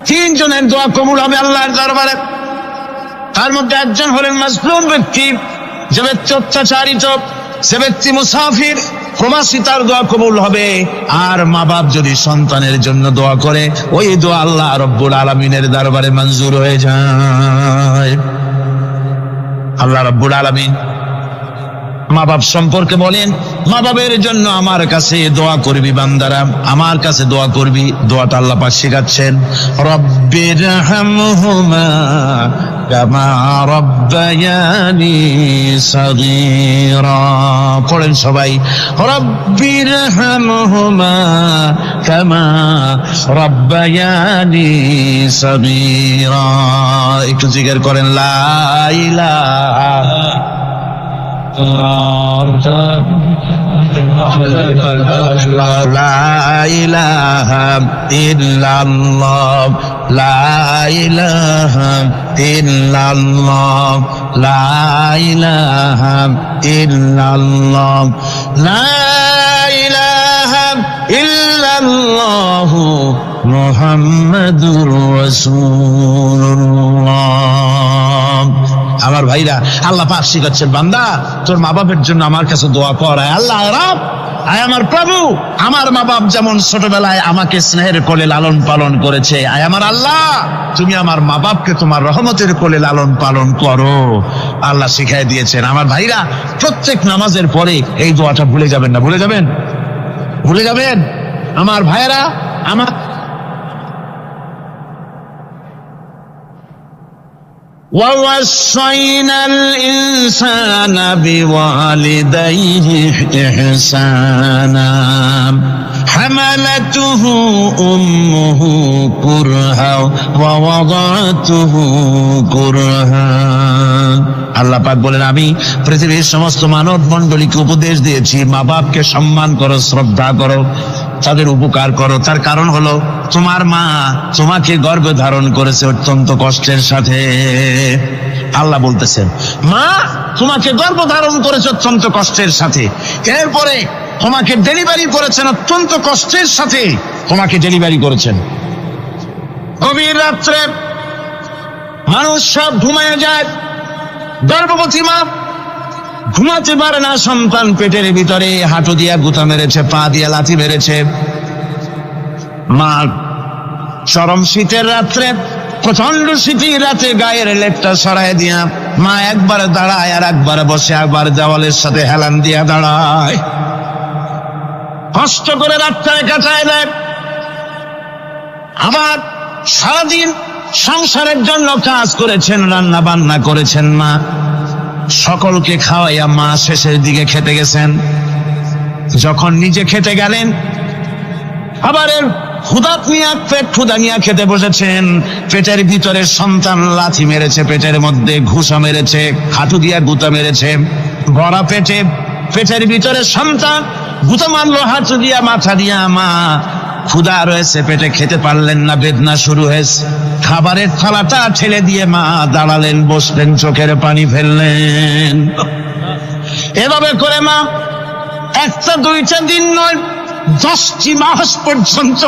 Speaker 3: তিনজনের দোয়া কবুল হবে আল্লাহর দরবারে। তার মধ্যে একজন হলেন মাজলুম ব্যক্তি, যে ব্যক্তি অত্যাচারিত, সে ব্যক্তি মুসাফির, প্রবাসী, তার দোয়া কবুল হবে। আর মা বাপ যদি সন্তানের জন্য দোয়া করে, ওই দোয়া আল্লাহ রব্বুল আলামিনের দরবারে মঞ্জুর হয়ে যায়। আল্লাহ রব্বুল আলামিন মা বাপ সম্পর্কে বলেন, মা বাবের জন্য আমার কাছে দোয়া করবি বান্দারা, আমার কাছে দোয়া করবি। দোয়াটা আল্লাহ পাক শেখাচ্ছেন, রব্বিরহামহুমা কামা রব্বায়ানি সগীরা। পড়েন সবাই, রব্বিরহামহুমা কামা রব্বায়ানি সগীরা। একটু জিকির করেন, লা ইলাহা লা ইলাহা ইল্লাল্লাহ, লা ইলাহা ইল্লাল্লাহ, লা ইলাহা ইল্লাল্লাহ, লা ইলাহা ইল্লাল্লাহু মুহাম্মাদুর রাসূলুল্লাহ। আমার ভাইরা, আল্লাহ পাক শিখাচ্ছেন, বান্দা তোর মা বাপের জন্য আমার কাছে দোয়া কর। আল্লাহ রব, আয় আমার প্রভু, আমার মা বাপ যেমন ছোটবেলায় আমাকে স্নেহের কোলে লালন পালন করেছে, আয় আমার আল্লাহ তুমি আমার মা বাপকে তোমার রহমতের কোলে লালন পালন করো। আল্লাহ শিখাই দিয়েছেন। আমার ভাইরা, প্রত্যেক নামাজের পরে এই দোয়াটা ভুলে যাবেন না, ভুলে যাবেন, ভুলে যাবেন। আমার ভাইরা, আমার وَوَصَّيْنَا الْإِنسَانَ بِوَالِدَيْهِ إِحْسَانًا حَمَلَتْهُ أُمُّهُ كُرْهًا وَوَضَعَتْهُ كُرْهًا। আল্লাহ পাক বলেন, আমি পৃথিবীর সমস্ত মানব মণ্ডলীকে উপদেশ দিয়েছি, মা বাপকে সম্মান করো, শ্রদ্ধা করো, তাদের উপকার করো। তার কারণ হলো, তোমার মা তোমাকে গর্ভে ধারণ করেছে অত্যন্ত কষ্টের সাথে। আল্লাহ বলতেছেন, মা তোমাকে গর্ভ ধারণ করেছে অত্যন্ত কষ্টের সাথে, এরপরে তোমাকে ডেলিভারি করেছেন অত্যন্ত কষ্টের সাথে, তোমাকে ডেলিভারি করেছেন। গভীর রাত্রে মানুষ সব ঘুমায় যায়, গর্ভবতী মা ঘুমাতে পারে না, সন্তান পেটের ভিতরে হাঁটু দিয়া গুতা মেরেছে, পা দিয়া লাথি মেরেছে। মা চরম শীতের রাত্রে, প্রচন্ড শীতের রাতে গায়ের লেপটা সরাই দিয়া মা একবার দাঁড়ায়, আর একবার বসে, একবার দেওয়ালের সাথে হেলান দিয়া দাঁড়ায়, কষ্ট করে রাতটায় কাটায় দেয়। আবার সারাদিন সংসারের জন্য কাজ করেছেন, রান্না বান্না করেছেন, মা সকলকে খাওয়াইয়া মা শেষের দিকে খেতে গেছেন। যখন নিজে খেতে গেলেন, খাবারের পেট ক্ষুধা নিয়ে খেতে বসেছেন, পেটের ভিতরে সন্তান লাথি মেরেছে, পেটের মধ্যে ঘুষা মেরেছে, হাঁটু দিয়া গুতা মেরেছে, ভরা পেটে, পেটের ভিতরে সন্তান গুতা মারলো হাঁটু দিয়া, মাথা দিয়া। মা ক্ষুধা রয়েছে, পেটে খেতে পারলেন না, বেদনা শুরু হয়েছে। খাবারের থালাটা ঠেলে দিয়ে মা দাঁড়ালেন, বসলেন, চোখের পানি ফেললেন। এভাবে করে মা একটা দুইটা দিন নয়, 10টি মাস পর্যন্ত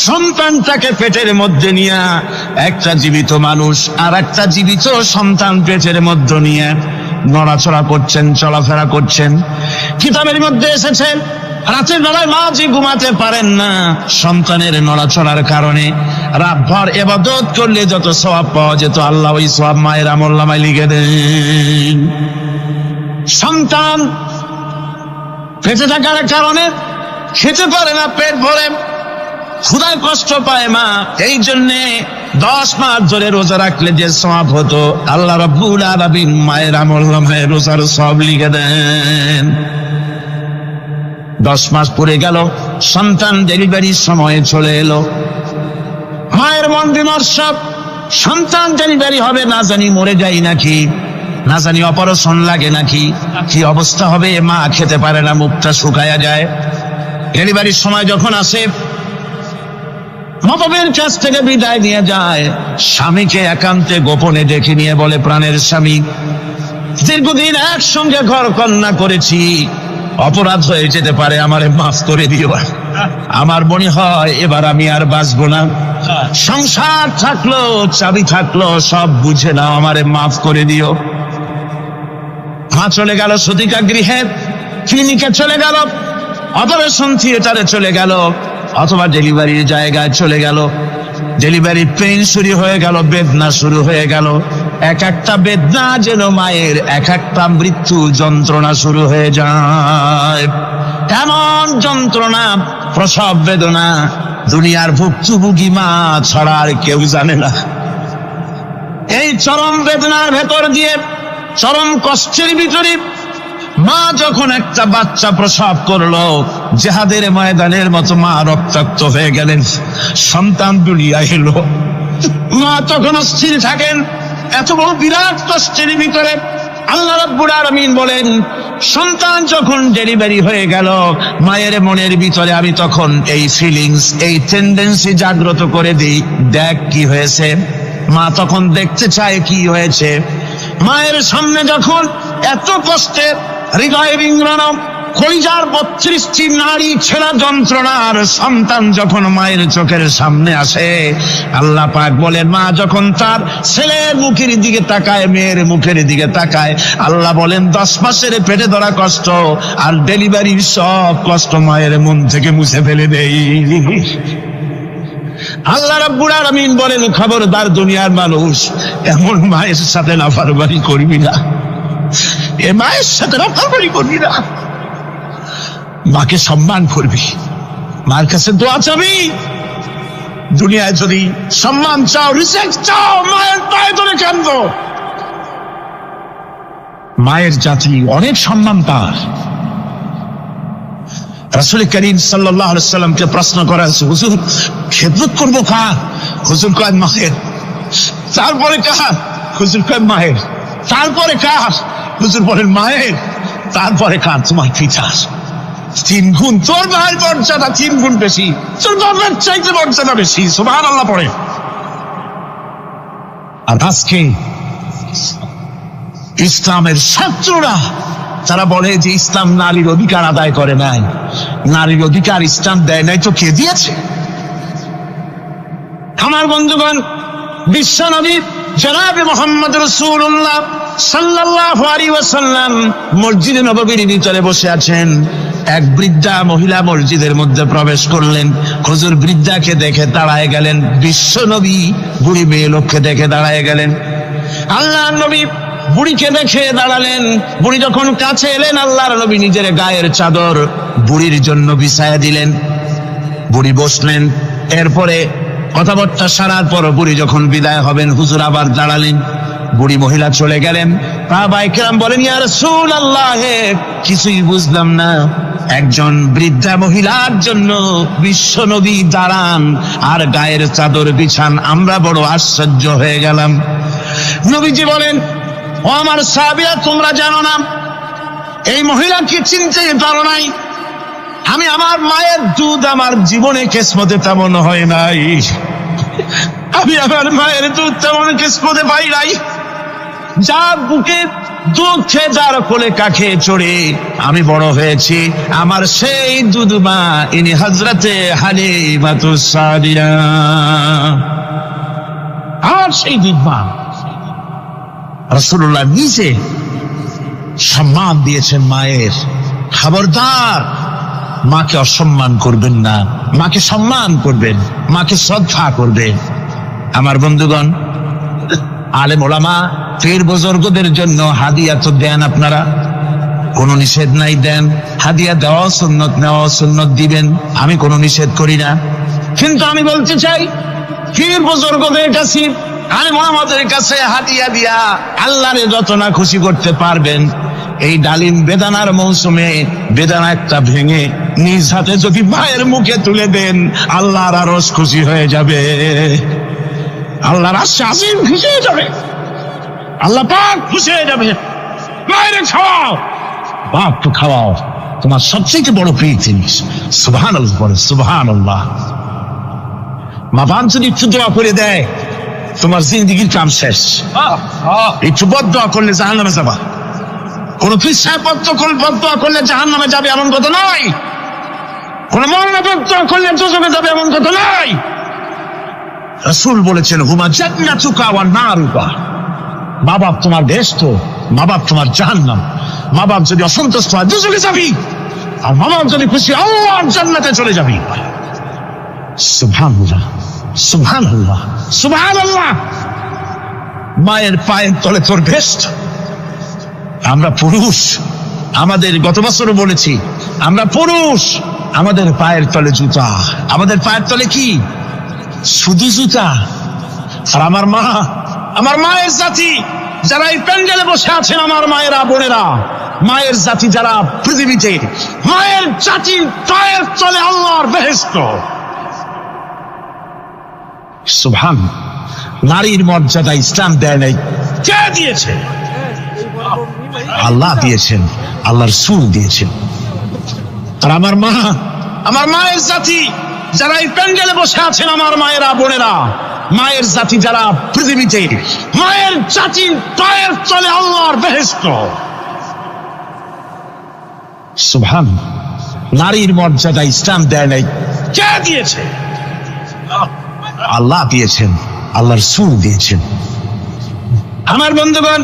Speaker 3: সন্তানটাকে পেটের মধ্যে নিয়ে, একটা জীবিত মানুষ আর একটা জীবিত সন্তান পেটের মধ্যে নিয়ে নড়াচড়া করছেন, চলাফেরা করছেন। কিতাবের মধ্যে এসেছে, রাতের বেলায় মা যে ঘুমাতে পারেন না, সন্তানের নড়াচড়ার কারণে রাতভর ইবাদত করলে যত সওয়াব পাওয়া যেত, আল্লাহ ওই সওয়াব মায়ের আমলনামায় লিখে দেন। সন্তান পেটে থাকার কারণে খেতে পারে না, পেট ভরে ক্ষুধায় কষ্ট পায় মা, এই জন্যে
Speaker 2: 10 মাস ধরে রোজা রাখলে যে সওয়াব হতো, আল্লাহ রাব্বুল আলামিন মায়ের আমল নামায় রোজার সওয়াব লিখে দেন। 10 মাস পরে গেল, সন্তান ডেলিভারির সময় চলে এলো। মায়ের মন বিমর্ষ, সন্তান ডেলিভারি হবে, না জানি মরে যাই নাকি, না জানি অপারেশন লাগে নাকি, কি অবস্থা হবে। মা খেতে পারে না, মুখটা শুকায়া যায়। ডেলিভারির সময় যখন আসে, মতবের কাছ থেকে বিদায় নিয়ে যায়, স্বামীকে একান্তে গোপনে ডেকে নিয়ে বলে, প্রাণের স্বামী, দীর্ঘদিন একসঙ্গে ঘর কন্যা করেছি, অপরাধ হয়ে যেতে পারে, আমারে মাফ করে দিও। আমার মনে হয় এবার আমি আর বাঁচবো না। সংসার থাকলো, চাবি থাকলো, সব বুঝে নাও, আমারে মাফ করে দিও। মা চলে গেল সতিকা গৃহে, ক্লিনিকে চলে গেল, অপারেশন থিয়েটারে চলে গেল, অথবা ডেলিভারির জায়গায় চলে গেল। ডেলিভারি পেইন শুরু হয়ে গেল, বেদনা শুরু হয়ে গেল। এক একটা বেদনা যেন মায়ের এক একটা মৃত্যু যন্ত্রণা শুরু হয়ে যায়। এমন যন্ত্রণা, প্রসব বেদনা দুনিয়ার ভুক্তভোগী মা ছাড়া আর কেউ জানে না। এই চরম বেদনার ভেতর দিয়ে, চরম কষ্টের ভিতরে মা যখন একটা বাচ্চা প্রসব করলো, জিহাদের ময়দানের মতো মা রক্তাক্ত হয়ে গেলেন, সন্তান দুনিয়ায় এলো। মা তখন অস্থির থাকেন। এত বড় বিরাট কষ্টের ভিতরে আল্লাহ রাব্বুল আলামিন বলেন, সন্তান যখন ডেলিভারি হয়ে গেল, মায়ের মনের ভিতরে আমি তখন এই ফিলিংস, এই টেন্ডেন্সি জাগ্রত করে দিই, দেখ কি হয়েছে। মা তখন দেখতে চায় কি হয়েছে। মায়ের সামনে যখন এত কষ্টের, হৃদয় বিংড়ানো, কলিজার 32টি নাড়ি ছেঁড়া যন্ত্রণার সন্তান যখন মায়ের চোখের সামনে আসে, আল্লাহ পাক বলেন, মা যখন তার ছেলের মুখের দিকে তাকায়, মেয়ের মুখের দিকে তাকায়, আল্লাহ বলেন 10 মাসের পেটে ধরা কষ্ট আর ডেলিভারির সব কষ্ট মায়ের মন থেকে মুছে ফেলে দেই। আল্লাহ রাব্বুল আলামিন বলেন, খবরদার দুনিয়ার মানুষ, এমন মায়ের সাথে নাফরমানি করবি না, এ মায়ের সাথে নাফরমানি করবি না, মাকে সম্মান করবি, মার কাছে দোয়া চাবি। দুনিয়ায় যদি সম্মান চাও, রিসপেক্ট চাও, মায়ের পায়ে ধরে কাঁদো। মায়ের জাতি অনেক সম্মান তার। রাসূল করিম সাল্লাল্লাহু আলাইহি ওয়াসাল্লামকে প্রশ্ন করা হয়েছে, হুজুর খেদমত করবো কার? হুজুর কয় মায়ের। তারপরে কার? হুজুর কয় মায়ের। তারপরে কার? হুজুর বলেন মায়ের। তারপরে কার? তোমার পিতার। 3 গুণ, তোর মায়ের মর্যাদা 3 গুণ বেশি, তোর বাবার চাইতে মর্যাদা বেশি। সুবহানাল্লাহ পড়ে। আর আজকে ইসলামের ছাত্ররা তারা বলে যে ইসলাম নারীর অধিকার আদায় করে নাই। নারীর অধিকার ইসলাম দেয় নাই তো কে দিয়েছে? আমার বন্ধুগণ, বিশ্বনবী জনাবে মুহাম্মদ রাসূলুল্লাহ সাল্লাল্লাহু আলাইহি ওয়াসাল্লাম মসজিদে নববীর ভিতরে বসে আছেন। এক বৃদ্ধা মহিলা মসজিদের মধ্যে প্রবেশ করলেন। হুজুর বৃদ্ধাকে দেখে দাঁড়ায় গেলেন, বিশ্বনবী বুড়ি মেয়ে লোককে দেখে দাঁড়ায় গেলেন। আল্লাহর নবী বুড়িকে দেখে দাঁড়ালেন। বুড়ি যখন কাছে এলেন, আল্লাহর নবী নিজের গায়ের চাদর বুড়ির জন্য বিছায়া দিলেন। বুড়ি বসলেন। এরপরে কথাবার্তা সারার পর বুড়ি যখন বিদায় হবেন, হুজুর আবার দাঁড়ালেন। বুড়ি মহিলা চলে গেলেন। সাহাবায়ে কেরাম বলেন, ইয়া রাসূলুল্লাহ, কিছুই বুঝলাম না, একজন বৃদ্ধা মহিলার জন্য বিশ্বনবী দাঁড়ান আর গায়ের চাদর বিছান, আমরা বড় আশ্চর্য হয়ে গেলাম। নবীজি বলেন, ও আমার সাহাবীরা, তোমরা জানো না এই মহিলাকে চিনতে পারো নাই? আমি আমার মায়ের দুধ আমার জীবনে কিসমতে তেমন হয় নাই। আমি আমার মায়ের দুধ তেমন কিসমতে পাই নাই। যার বুকে দুধ খেয়ে, যার কোলে কাখে চড়ে আমি বড় হয়েছি, আমার সেই দুধ মা, ইনি হযরতে হালিমাতুস সাদিয়া, আর সেই দুধ মা। রাসূলুল্লাহ নিজে সম্মান দিয়েছেন মায়ের। খবরদার মাকে অসম্মান করবেন না, মাকে সম্মান করবেন, মাকে শ্রদ্ধা করবেন। আমার বন্ধুগণ, আলেম ওলামা পীর বুজুর্গদের জন্য হাদিয়া তো দেন আপনারা, কোনো নিষেধ নাই, দেন। হাদিয়া দেওয়া সুন্নত, নেওয়া সুন্নত, দিবেন, আমি কোনো নিষেধ করি না। কিন্তু আমি বলতে চাই,
Speaker 3: পীর বুজুর্গদের কাছে আলেম ওলামাদের কাছে হাদিয়া দিয়া আল্লাহরে যত না খুশি করতে পারবেন, এই ডালিম বেদানার মৌসুমে বেদানা একটা ভেঙে নিজ হাতে যদি মায়ের মুখে তুলে দেন, আল্লাহর আরশ খুশি হয়ে যাবে, আল্লাহর আরশে আজিম খুশি হয়ে যাবে, আল্লাহ পাক খুশি হয়ে যাবে। মায়ের খাওয়াও, বাপ তো খাওয়াও, তোমার সবচেয়ে বড় প্রিয় জিনিস। সুবহানাল্লাহ বলে, সুবহানাল্লাহ। মা বাপ যদি একটু দোয়া করে দেয়, তোমার জিন্দিগির কাম শেষ। একটু বদদোয়া করলে জাহান্নামে যাবা। কোন ফিসায় বদদোয়া করলে জাহান্নামে যাবে এমন কথা নয়, কোন মরণে বদদোয়া করলে দোজখে যাবে এমন কথা নয়। রাসূল বলেছেন, হুমা জান্নাতুকা ওয়া নারুকা। মা বাপ তোমার বেহেশত, মা বাপ তোমার জাহান্নাম। মা বাপ যদি অসন্তুষ্ট হয় দোজখে যাবি, আর মা বাপ যদি খুশি আল্লাহর জান্নাতে চলে যাবি। সুবহানাল্লাহ, সুবহানাল্লাহ, সুবহানাল্লাহ। মায়ের পায়ের তলে তোর বেহেশত। আমরা পুরুষ, আমাদের গত বছরও বলেছি, আমরা পুরুষ, আমাদের পায়ের তলে জুতা। আমাদের পায়ের তলে কি? শুধু জুতা। আর আমার মা, আমার মায়ের জাতি যারা এই প্যান্ডেলে বসে আছেন, আমার মায়েরা বোনেরা, মায়ের জাতি যারা পৃথিবীতে, মায়ের জাতির পায়ের তলে আল্লাহর বেহেশত। সুবহান। নারীর মর্যাদা ইসলাম দেয় নাই, কে দিয়েছে? আল্লাহ দিয়েছেন, আল্লাহর রাসূল দিয়েছেন। আর আমার মা, আমার মায়ের জাতি যারা এই প্যান্ডেলে বসে আছেন, আমার মায়েরা বোনেরা, মায়ের জাতি যারা পৃথিবীতে, মায়ের জাতির পায়ের তলে আল্লাহর বেহেশত। সুবহান। নারীর মর্যাদা ইসলাম দেয় নাই, কে দিয়েছে? আল্লাহ দিয়েছেন, আল্লাহর রাসূল দিয়েছেন। আমার বন্ধুগণ,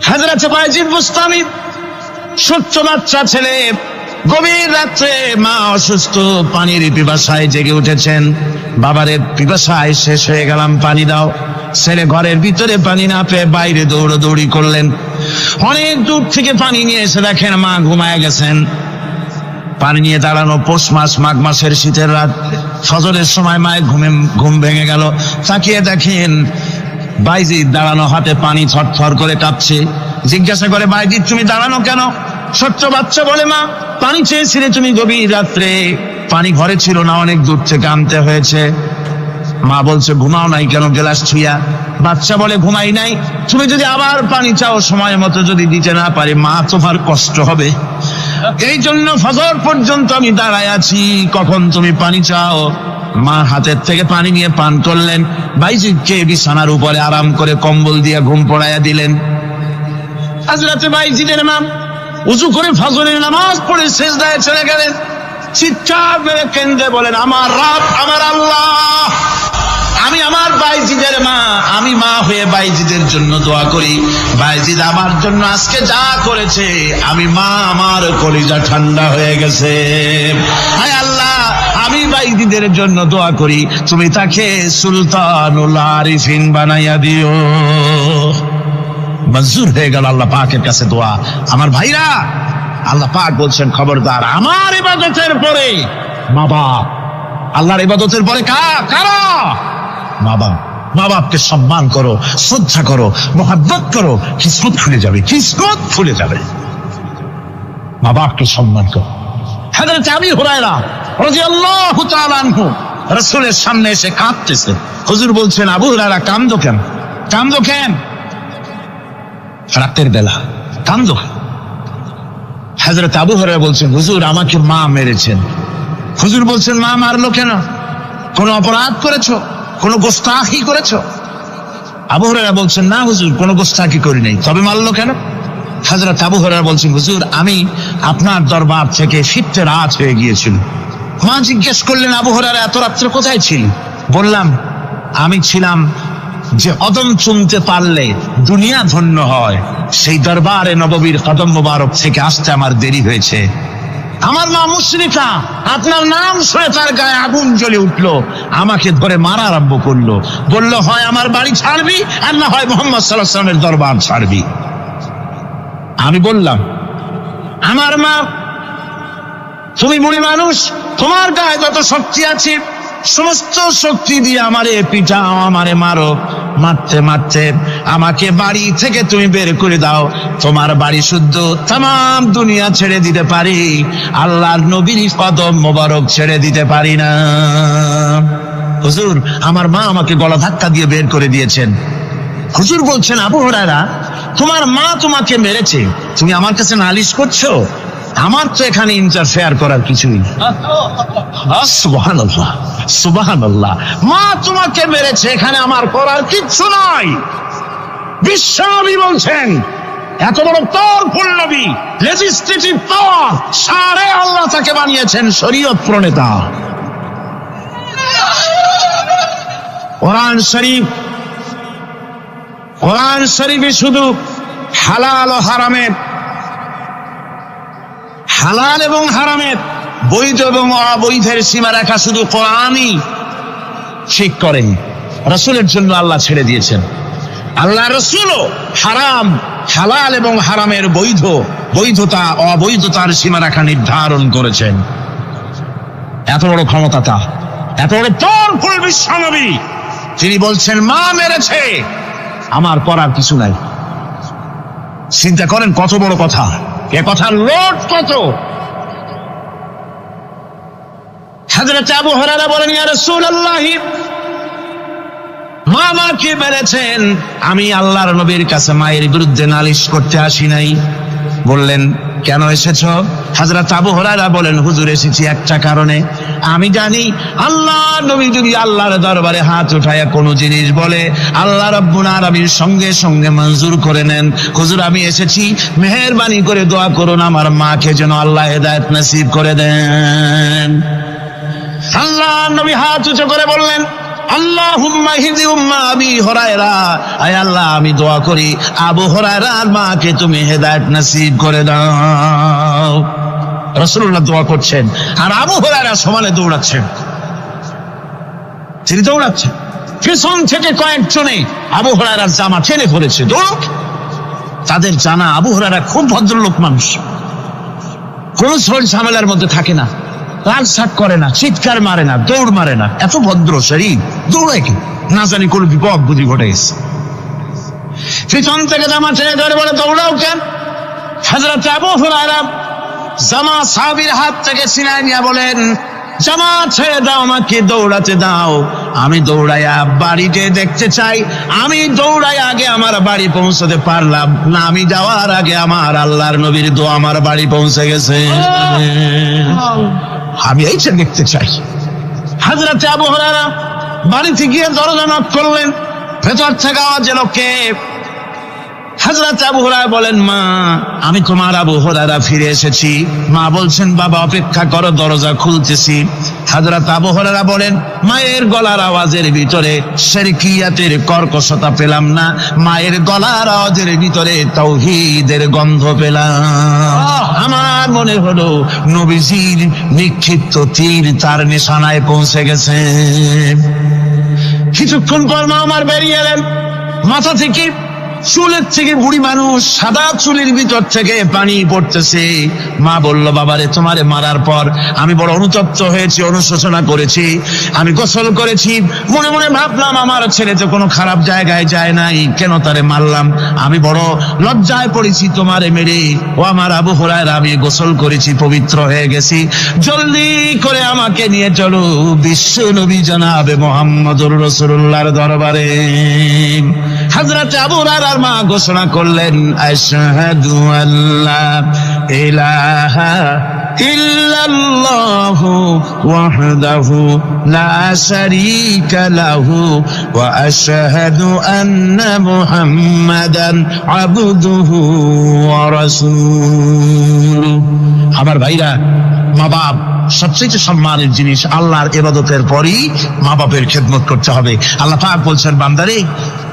Speaker 3: হযরত বায়জিদ বুস্তামি, ছোট্ট বাচ্চা ছেলে, গভীর রাত্রে মা অসুস্থ, পানির পিপাসায় জেগে উঠেছেন। বাবারে পিপাসায় শেষ হয়ে গেলাম, পানি দাও। ছেলে ঘরের ভিতরে পানি না পেয়ে বাইরে দৌড়াদৌড়ি করলেন। অনেক দূর থেকে পানি নিয়ে এসে দেখেন মা ঘুমায় গেছেন। পানি নিয়ে দাঁড়ানো পৌষ মাস, মাঘ মাসের শীতের রাত, ফজরের সময় মায়ের ঘুম ভেঙে গেল। তাকিয়ে দেখেন বাইজিদ দাঁড়ানো, হাতে পানি থরথর করে কাঁপছে। জিজ্ঞাসা করে, বাইজিদ তুমি দাঁড়ানো কেন? ছোট্ট বাচ্চা বলে, মা পানি চেয়েছিলে তুমি গভীর রাত্রে, পানি ঘরে ছিল না, অনেক দূর থেকে আনতে হয়েছে। মা বলছে, ঘুমাও নাই কেন গ্লাস ছুঁয়া? বাচ্চা বলে, ঘুমাই নাই। তুমি যদি আবার পানি চাও, সময় মতো যদি দিতে না পারি, মা তোমার কষ্ট হবে। এই জন্য ফজর পর্যন্ত আমি দাঁড়ায় আছি, কখন তুমি পানি চাও। মা হাতের থেকে পানি নিয়ে পান করলেন। বাইজিদকে বিছানার উপরে আরাম করে কম্বল দিয়ে ঘুম পড়াইয়া দিলেন। হযরত বাইজিদের মা উযু করে ফজরের নামাজ পড়ে সিজদায় চলে গেলেন। চিৎকার করে কেঁদে বলেন, আমার রব, আমার আল্লাহ, আমি আমার বাইজিদের মা, আমি মা হয়ে বাইজিদের জন্য দোয়া করি। বাইজিদ আমার জন্য আজকে যা করেছে, আমি মা, আমার কলিজা ঠান্ডা হয়ে গেছে। হায় আল্লাহ, আমি বাইজিদের জন্য দোয়া করি, তুমি তাকে সুলতানুল আরিফিন বানাইয়া দিও। মঞ্জুর হয়ে গেল আল্লাহ পাকের কাছে দোয়া। আমার ভাইরা, আল্লাহ পাক বলছেন, খবরদার আমার ইবাদতের পরে মা বাপ, আল্লাহর ইবাদতের পরে কারা? মা বাপ। মা বাপকে সম্মান করো, শ্রদ্ধা করো, মহব্বত করো, কিসমত খুলে যাবে, কিসমত খুলে যাবে। মা বাপকে সম্মান করো। হযরত আবু হুরায়রা রাদিয়াল্লাহু তাআলা আনহু রাসূলের সামনে এসে কাঁদতেছে। হুজুর বলছেন, আবু হুরায়রা কাঁদো কেন? কাঁদো কেন? রাতের বেলা কাঁদো। হযরত আবু হুরায়রা বলছেন, হুজুর আমাকে মা মেরেছেন। হুজুর বলছেন, মা মারলো কেন? কোন অপরাধ করেছো? কোন গোস্তাখি করেছো? আবু হুরায়রা বলছেন, না হুজুর, কোন গোস্তাখি করি নাই, তবে মারলো কেন? হযরত আবু হুরায়রা বলছেন, হুজুর আমি আপনার দরবার থেকে ফিরতে রাত হয়ে গিয়েছিল। মা জিজ্ঞেস করলেন, আবু হুরায়রা এত রাত্রে কোথায় ছিল? বললাম, আমি ছিলাম যে কদম চুমতে পারলে দুনিয়া ধন্য হয়, সেই দরবারে নববীর কদম মোবারক থেকে আসতে আমার দেরি হয়েছে। আমার মা মুশরিকা, আপনার নাম শুনে তার গায়ে আগুন জ্বলে উঠলো, আমাকে ধরে মারা আরম্ভ করলো। বলল, হয় আমার বাড়ি ছাড়বি, আর না হয় মুহাম্মদ সাল্লাল্লাহু আলাইহি ওয়াসাল্লামের দরবার ছাড়বি। আমি বললাম, আমার মা, তুমি বুড়ি মানুষ, তোমার গায়ে যত শক্তি আছে
Speaker 2: সমস্ত শক্তি দিয়ে আমারে পিটাও, আমারে মারো, মারতে মারতে আমাকে বাড়ি থেকে তুমি বের করে দাও। তোমার বাড়ি শুদ্ধ তাম দুনিয়া ছেড়ে দিতে পারি, আল্লাহর নবীর কদম মোবারক ছেড়ে দিতে পারি না। হুজুর, আমার মা আমাকে গলা ধাক্কা দিয়ে বের করে দিয়েছেন। হুজুর বলছেন, আবু হুরায়রা, তোমার মা তোমাকে মেরেছে, তুমি আমার কাছে নালিশ করছো? আমার তো এখানে ইন্টারফেয়ার করার কিছুই নেই। সুবহানাল্লাহ, সুবহানাল্লাহ। মা তোমাকে মেরেছে, এখানে আমার করার কিচ্ছু নাই। বিশ্বনবী বলছেন, এত বড় পাওয়ারফুল নবী, লেজিসলেটিভ পাওয়ার, সারে আল্লাহ তাকে বানিয়েছেন শরীয়ত প্রণেতা। কোরআন শরীফ, কোরআন শরীফে শুধু হালাল ও হারামের, হালাল এবং হারামের, বৈধ এবং অবৈধের সীমা রেখা শুধু কোরআনই ঠিক করেন, রাসূলের জন্য আল্লাহ ছেড়ে দিয়েছেন। আল্লাহ রাসূলও হারাম, হালাল এবং হারামের বৈধ, বৈধতা অবৈধতার সীমারেখা নির্ধারণ করেছেন। এত বড় ক্ষমতা তার, এত বড় পাওয়ারফুল বিশ্বনবী, তিনি বলছেন মা মেরেছে, আমার করার কিছু নাই। চিন্তা করেন কত বড় কথা, এ কথার লোড কত। হযরত আবু হুরায়রা বলেন, ইয়া রাসূলুল্লাহ, মা আমাকে মেরেছেন, আমি আল্লাহর নবীর কাছে মায়ের বিরুদ্ধে নালিশ করতে আসি নাই। বললেন, কেন এসেছ? হযরত আবু হুরায়রা বলেন, হুজুর, এসেছি একটা কারণে। আমি জানি আল্লাহ নবী যদি আল্লাহর দরবারে হাত উঠায়া কোনো জিনিস বলে, আল্লাহ রাব্বুল আলামিন সঙ্গে সঙ্গে মঞ্জুর করে নেন। হুজুর, আমি এসেছি, মেহেরবানি করে দোয়া করুন আমার মাকে যেন আল্লাহ হেদায়েত নসিব করে দেন। আল্লাহ নবী হাত উঁচু করে বললেন, আল্লাহুম্মা হিদি উম্মা আবি হুরায়রা, আয় আল্লাহ, আমি দোয়া করি আবু হুরায়রার মাকে তুমি হেদায়েত নসিব করে দাও। রাসূলুল্লাহ দোয়া করছেন আর আবু হুরায়রা সমানে দৌড়াচ্ছেন। তিনি দৌড়াচ্ছেন, পিছন থেকে কয়েকজনে আবু হুরায়রার জামা টেনে ধরেছে, দৌড়। তাদের জানা আবু হুরায়রা খুব ভদ্রলোক মানুষ, কোন ঝড় ঝামেলার মধ্যে থাকে না, রাগ সাক করে না, চিৎকার মারে না, দৌড় মারে না, এত ভদ্র শরীর, দৌড়ায় কি? না জানি কোন বিপদ বুদ্ধি ঘটে গেছে। পিছন থেকে জামা টেনে ধরে বলে, দৌড়াও কেন? হযরত আবু হুরায়রা জামা সাহাবীর হাত থেকে ছিনায় নিয়ে বলেন, জামা ছেড়ে দাও, আমাকে দৌড়াতে দাও। আমি দৌড়াইয়া বাড়িতে দেখতে চাই, আমি দৌড়াই আগে আমার বাড়ি পৌঁছতে পারলাম না, আমি যাওয়ার আগে আমার আল্লাহর নবীর দোয়া আমার বাড়ি পৌঁছে গেছে, আমি এইটা দেখতে চাই। হযরত আবু হুরায়রা বাড়িতে গিয়ে দরজা নক করলেন, ভেতর থেকে আওয়াজ এলো, কে? হযরত আবু হুরায়রা বলেন, মা, আমি তোমার আবু হুরায়রা ফিরে এসেছি। মা বলছেন, বাবা অপেক্ষা করো, দরজা খুলতেছি। হযরত আবু হুরায়রা বলেন, মায়ের গলার আওয়াজের ভিতরে শিরকিয়াতের কর্কশতা পেলাম না, মায়ের গলার আওয়াজের ভিতরে তাওহীদের গন্ধ পেলাম। আমার মনে হলো নবীজির নিক্ষিপ্ত তীর তার নিশানায় পৌঁছে গেছে। কিছুক্ষণ পর মা আমার বেরিয়ে এলেন, মাথা থেকে, চুলের থেকে, বুড়ি মানুষ, সাদা চুলের ভিতর থেকে পানি পড়তেছে। মা বলল, বাবারে, তোমারে মারার পর আমি বড় অনুতপ্ত হয়েছি, অনুশোচনা করেছি, আমি গোসল করেছি, মনে মনে ভাবলাম আমার ছেলে তো কোনো খারাপ জায়গায় যায় নাই, কেন তারে মারলাম? আমি বড় লজ্জায় পড়েছি তোমারে মেরে। ও আমার আবু হুরায়রা, আমি গোসল করেছি, পবিত্র হয়ে গেছি, জলদি করে আমাকে নিয়ে চলো বিশ্ব নবী জনাবে মুহাম্মদুর রাসূলুল্লাহর দরবারে। হযরত আবু হুরায়রা মা ঘোষণা করলেন, আশহাদু আল্লা ইলাহা ইল্লাল্লাহু ওয়াহদাহু লা শারীকা লাহু ওয়া আশহাদু আন্না মুহাম্মাদান আবদুহু ওয়া রাসূলুহু। আমার ভাইরা, মা বাপ সবচেয়ে সম্মানের জিনিস। আল্লাহর ইবাদতের পরই মা বাপের খেদমত করতে হবে। আল্লাহ পাক বলছেন, বান্দারে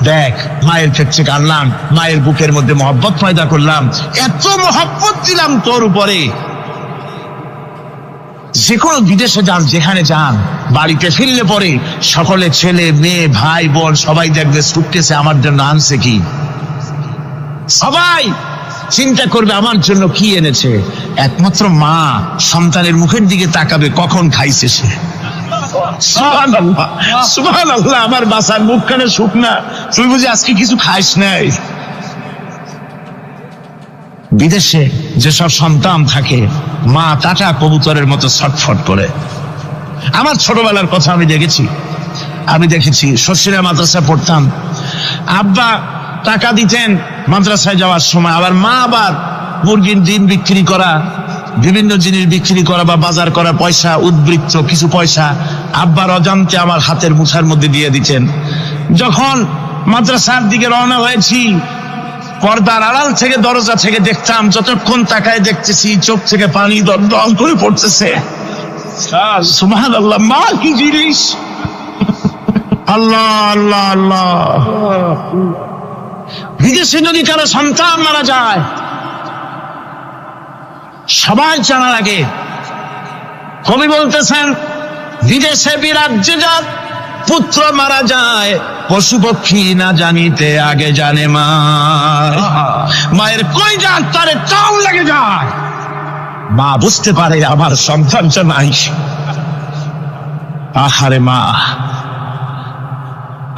Speaker 2: দেখ, মায়ের পেট থেকে আনলাম, মায়ের বুকের মধ্যে মহব্বত পয়দা করলাম, এত মহব্বত দিলাম তোর উপরে, যে কোনো বিদেশে যান, যেখানে যান, বাড়িতে ফিরলে পরে সকলে, ছেলে মেয়ে ভাই বোন সবাই দেখবে সুটকেসে আমার জন্য আনছে কি। সবাই চিন্তা করবে আমার জন্য কি এনেছে। একমাত্র মা সন্তানের মুখের দিকে তাকাবে কখন খাইছে সে। সুবহানাল্লাহ, সুবহানাল্লাহ। আমার বাসার মুখখানে শুকনা, তুই বুঝি আজকে কিছু খাইস নাই? বিদেশে যেসব সন্তান থাকে, মা টাটা কবুতরের মতো ছটফট করে। আমার ছোটবেলার কথা আমি দেখেছি শ্বশুরা মাদ্রাসায় পড়তাম, আব্বা টাকা দিতেন মাদ্রাসায় যাওয়ার সময়, আবার মা আবার মুরগির ডিম বিক্রি করা, বিভিন্ন জিনিস বিক্রি করা বা বাজার করা পয়সা, উদ্বৃত্ত কিছু পয়সা আব্বার অজান্তে আমার হাতের মুঠার মধ্যে দিয়ে দিতেন। যখন মাদ্রাসার দিকে রওনা হয়েছি, পর্দার আড়াল থেকে দরজা থেকে দেখতাম, যতক্ষণ তাকায় দেখতেছি চোখ থেকে পানি দল করে পড়তেছে। সুবহানাল্লাহ, মা কি জিনিস! আল্লাহ আল্লাহ আল্লাহ। বিদেশে যদি কারো সন্তান মারা যায়, সবাই জানার আগে কবি বলতেছেন, বিদেশে বিরাজ্যে যার পুত্র মারা যায়, পশু পক্ষী না জানিতে আগে জানে মা। মায়ের কই যাক তারে চাও লেগে যায়, মা বুঝতে পারে আমার সন্তানটা নাই। আহারে মা!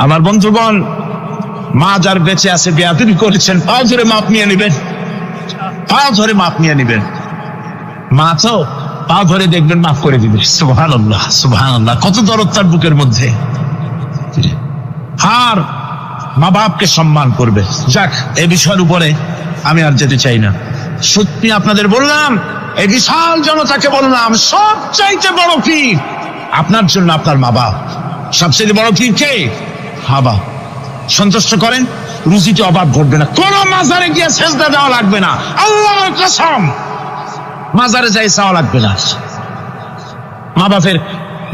Speaker 2: আমার বন্ধুগণ, মা যার বেঁচে আছে বেয়াদবি করেছেন, পাও ধরে মাপ নিয়ে নেবেন, পাও ধরে মাপ নিয়ে নেবেন। মা তো পাও ধরে দেখবেন, মাফ করে দিবে। সুবহানাল্লাহ, সুবহানাল্লাহ, কত দরদ তার বুকের মধ্যে। আর মা বাপকে সম্মান করবে। যাক, এই বিষয়ের উপরে আমি আর যেতে চাই না। সত্যি আপনাদের বললাম, এই বিশাল জনতাকে বললাম, সবচাইতে বড় পীর আপনার জন্য আপনার মা বাপ। সবচেয়ে বড় পীর কে? বাবা। সন্তুষ্ট করেন, রুজিতে অভাব ঘটবে না, কোন মাজারে গিয়ে সেজদা দেওয়া লাগবে না, আল্লাহর কসম মাজারে যাই চাওয়া লাগবে না।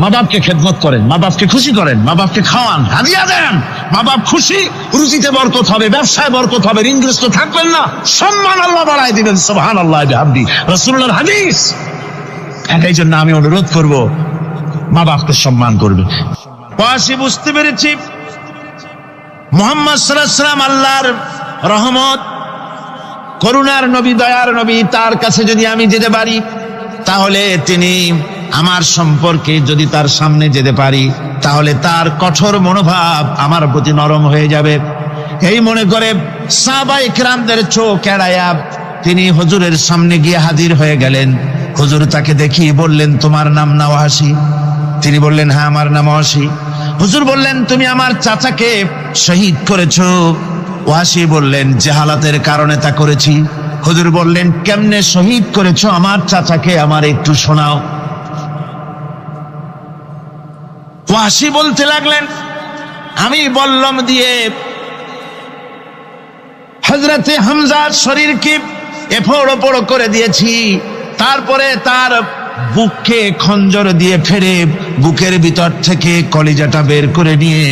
Speaker 2: মা বাপকে খেদমত করেন, মা বাপকে খুশি করেন, মা বাপকে খাওয়ান, হাদিয়া দেন, মা বাপ খুশি, রুজিতে বরকত হবে, ব্যবসায় বরকত হবে, ঋণগ্রস্ত থাকবেন না, সম্মান আল্লাহ বাড়াই দিবেন। সুবহানাল্লাহ বিহামদি, রাসূলুল্লাহর হাদিস। এই জন্য আমি অনুরোধ করব, মা বাপকে সম্মান করবেন। পাশে বুঝতে পেরেছি মুহাম্মদ সাল্লাল্লাহু আলাইহি ওয়াসাল্লাম আল্লাহর রহমত, করুণার নবী, দয়ার নবী। তার কাছে যদি আমি যেতে পারি, তাহলে তিনি আমার সম্পর্কে, যদি তার সামনে যেতে পারি, তাহলে তার কঠোর মনোভাব আমার প্রতি নরম হয়ে যাবে। এই মনে করে সাহাবায়ে কেরামদের চোখ এড়ায়া তিনি হুজুরের সামনে গিয়ে হাজির হয়ে গেলেন। হুজুর তাকে দেখি বললেন, তোমার নাম না ওয়াসি? তিনি বললেন, হ্যাঁ, আমার নাম ওয়াসি। হুজুর বললেন, তুমি আমার চাচাকে শহীদ করেছো? ওয়াসি বললেন, জাহালাতের কারণে তা করেছি। হুজুর বললেন, কেমনে শহীদ করেছো আমার চাচাকে, আমার একটু শোনাও। ওয়াসি বলতে লাগলেন, আমি বল্লম দিয়ে হযরতে হামজার শরীরকে এফোড় ওপড় করে দিয়েছি, তারপরে তার বুককে খঞ্জর দিয়ে ফেরে বুকের ভিতর থেকে কলিজাটা বের করে নিয়ে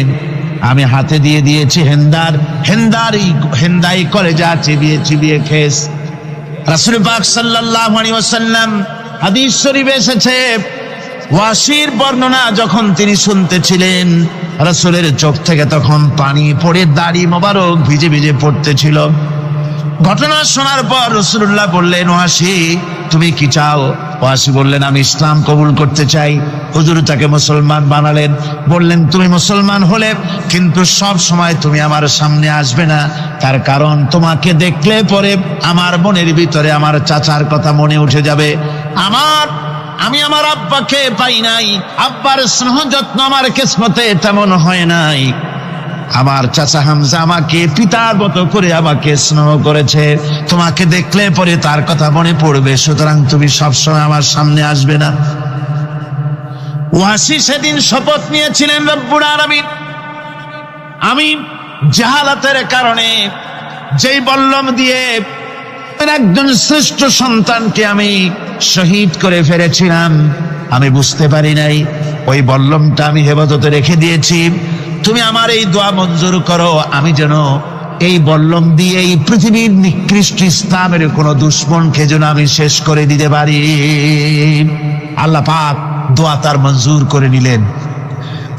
Speaker 2: আমি হাতে দিয়ে দিয়েছি হেন্দাই কলেজা চিবিয়ে চিবিয়ে খেস। রাসূল পাক সাল্লাল্লাহু আলাইহি ওয়াসাল্লাম, হাদিস শরীফে এসেছে, ওয়াসির বর্ণনা যখন তিনি শুনতেছিলেন, রাসূলের চোখ থেকে তখন পানি পড়ে দাড়ি মোবারক ভিজে ভিজে পড়তেছিল। ঘটনা শোনার পর রাসূলুল্লাহ বললেন, ওয়াসি তুমি কি চাও? ওয়াসি বললেন, আমি ইসলাম কবুল করতে চাই। হুজুর তাকে মুসলমান বানালেন। বললেন, তুমি মুসলমান হলে কিন্তু সব সময় তুমি আমার সামনে আসবে না, তার কারণ তোমাকে দেখলে পরে আমার মনের ভিতরে আমার চাচার কথা মনে উঠে যাবে। আমি আমার আব্বাকে পাই নাই, আব্বার স্নেহ যত্ন আমার কিসমতে তেমন হয় নাই। আমার চাচা হামজা আমাকে পিতার মতো করে আমাকে স্নেহ করেছে, তোমাকে দেখলে পরে তার কথা মনে পড়বে, সুতরাং তুমি সবসময় আমার সামনে আসবে না। ওয়াসি সেদিন শপথ নিয়েছিলেন, রব্বুল আলামিন, আমি জাহালাতের কারণে যেই বল্লম দিয়ে একজন শ্রেষ্ঠ সন্তানকে আমি শহীদ করে ফেলেছিলাম, আমি বুঝতে পারি নাই, ওই বল্লমটা আমি হেফাজতে রেখে দিয়েছি। তুমি আমার এই দোয়া মঞ্জুর করো, আমি যেন এই বল্লম দিয়ে এই পৃথিবীর নিকৃষ্ট ইসলামের কোন দুশ্মনকে যেন আমি শেষ করে দিতে পারি। আল্লাহ পাক দোয়া তার মঞ্জুর করে নিলেন।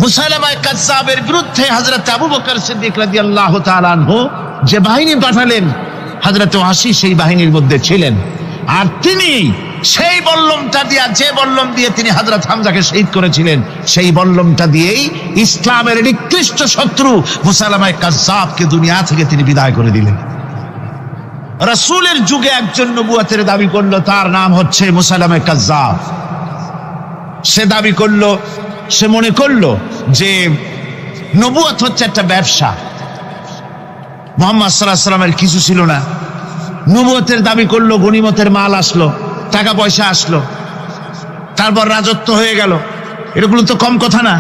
Speaker 2: মুসাইলামা কাযযাবের বিরুদ্ধে হযরত আবু বকর সিদ্দিক রাদিয়াল্লাহু তাআলা আনহু যে বাহিনী পাঠালেন, হযরত ওয়াসি সেই বাহিনীর মধ্যে ছিলেন। আর তিনি সেই বল্লমটা দিয়া, যে বল্লম দিয়ে তিনি হযরত হামজাকে শহীদ করেছিলেন, সেই বল্লমটা দিয়েই ইসলামের নিকৃষ্ট শত্রু মুসাইলামা কাজ্জাবকে দুনিয়া থেকে তিনি বিদায় করে দিলেন। রাসূলের যুগে একজন নবুয়তের দাবি করলো, তার নাম হচ্ছে মুসাইলামা কাজ্জাব। সে দাবি করলো, সে মনে করলো যে নবুয়ত হচ্ছে একটা ব্যবসা। মুহাম্মদ সাল্লাল্লাহু আলাইহি ওয়াসাল্লামের কিছু ছিল না, নবুয়তের দাবি করলো, গনিমতের মাল আসলো, টাকা পয়সা আসলো, তারপর রাজত্ব হয়ে গেল, এরকম তো কম কথা না।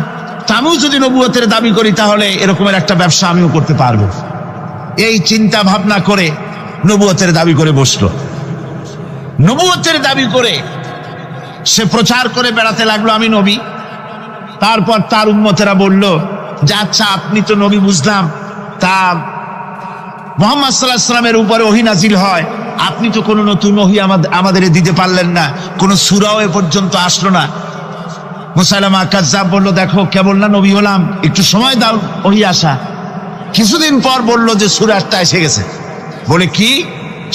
Speaker 2: তা আমিও যদি নবুয়তের দাবি করি তাহলে এরকমের একটা ব্যবসা আমিও করতে পারবো। এই চিন্তা ভাবনা করে নবুয়তের দাবি করে বসলো। নবুয়তের দাবি করে সে প্রচার করে বেড়াতে লাগলো, আমি নবী। তারপর তার উম্মতেরা বলল যে আচ্ছা আপনি তো নবী বুঝলাম, তা মুহাম্মদ সাল্লাল্লাহু আলাইহি ওয়াসাল্লামের উপরে ওহী নাজিল হয়, আপনি তো কোনো নতুন ওহী আমাদের দিতে পারলেন না, কোনো সূরাও এ পর্যন্ত আসলো না। মুসাইলামা কাজ্জাব বলল, দেখো কেবল না নবী হলাম, একটু সময় দাও ওহী আসা। কিছুদিন পর বলল যে সূরা একটা এসে গেছে। বলে কি?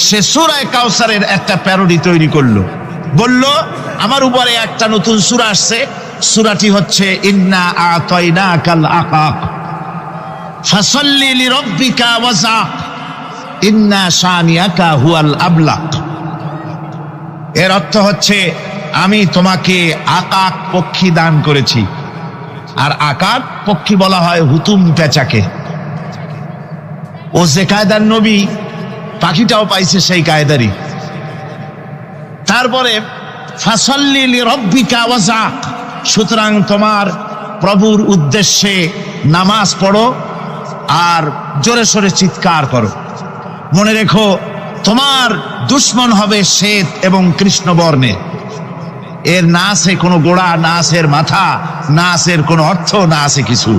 Speaker 2: সে সূরা কাউসারের একটা প্যারোডি তৈরি করলো, বলল আমার উপরে একটা নতুন সূরা আসছে, সূরাটি হচ্ছে ইন্না আতাইনাকাল আকাক ফাসাল্লি লিরাব্বিকা ওয়াজাক ইন্না শানিয়াকা হুয়াল আবলাক। এর অর্থ হচ্ছে আমি তোমাকে আকাক পক্ষী দান করেছি। আর আকাক পক্ষী বলা হয় হুতুম পেঁচাকে। ও যে কায়দার নবী, পাখিটাও পাইছে সেই কায়দারই। তারপরে ফাসাল্লি লিরাব্বিকা ওয়াজাক, সুতরাং তোমার প্রভুর উদ্দেশ্যে নামাজ পড়ো আর জোরে সোরে চিৎকার করো। মনে রেখো তোমার দুশ্মন হবে শ্বেত এবং কৃষ্ণ বর্ণে। এর না আছে কোনো গোড়া, না আছে এর মাথা, না আছে এর কোনো অর্থ, না আছে কিছু।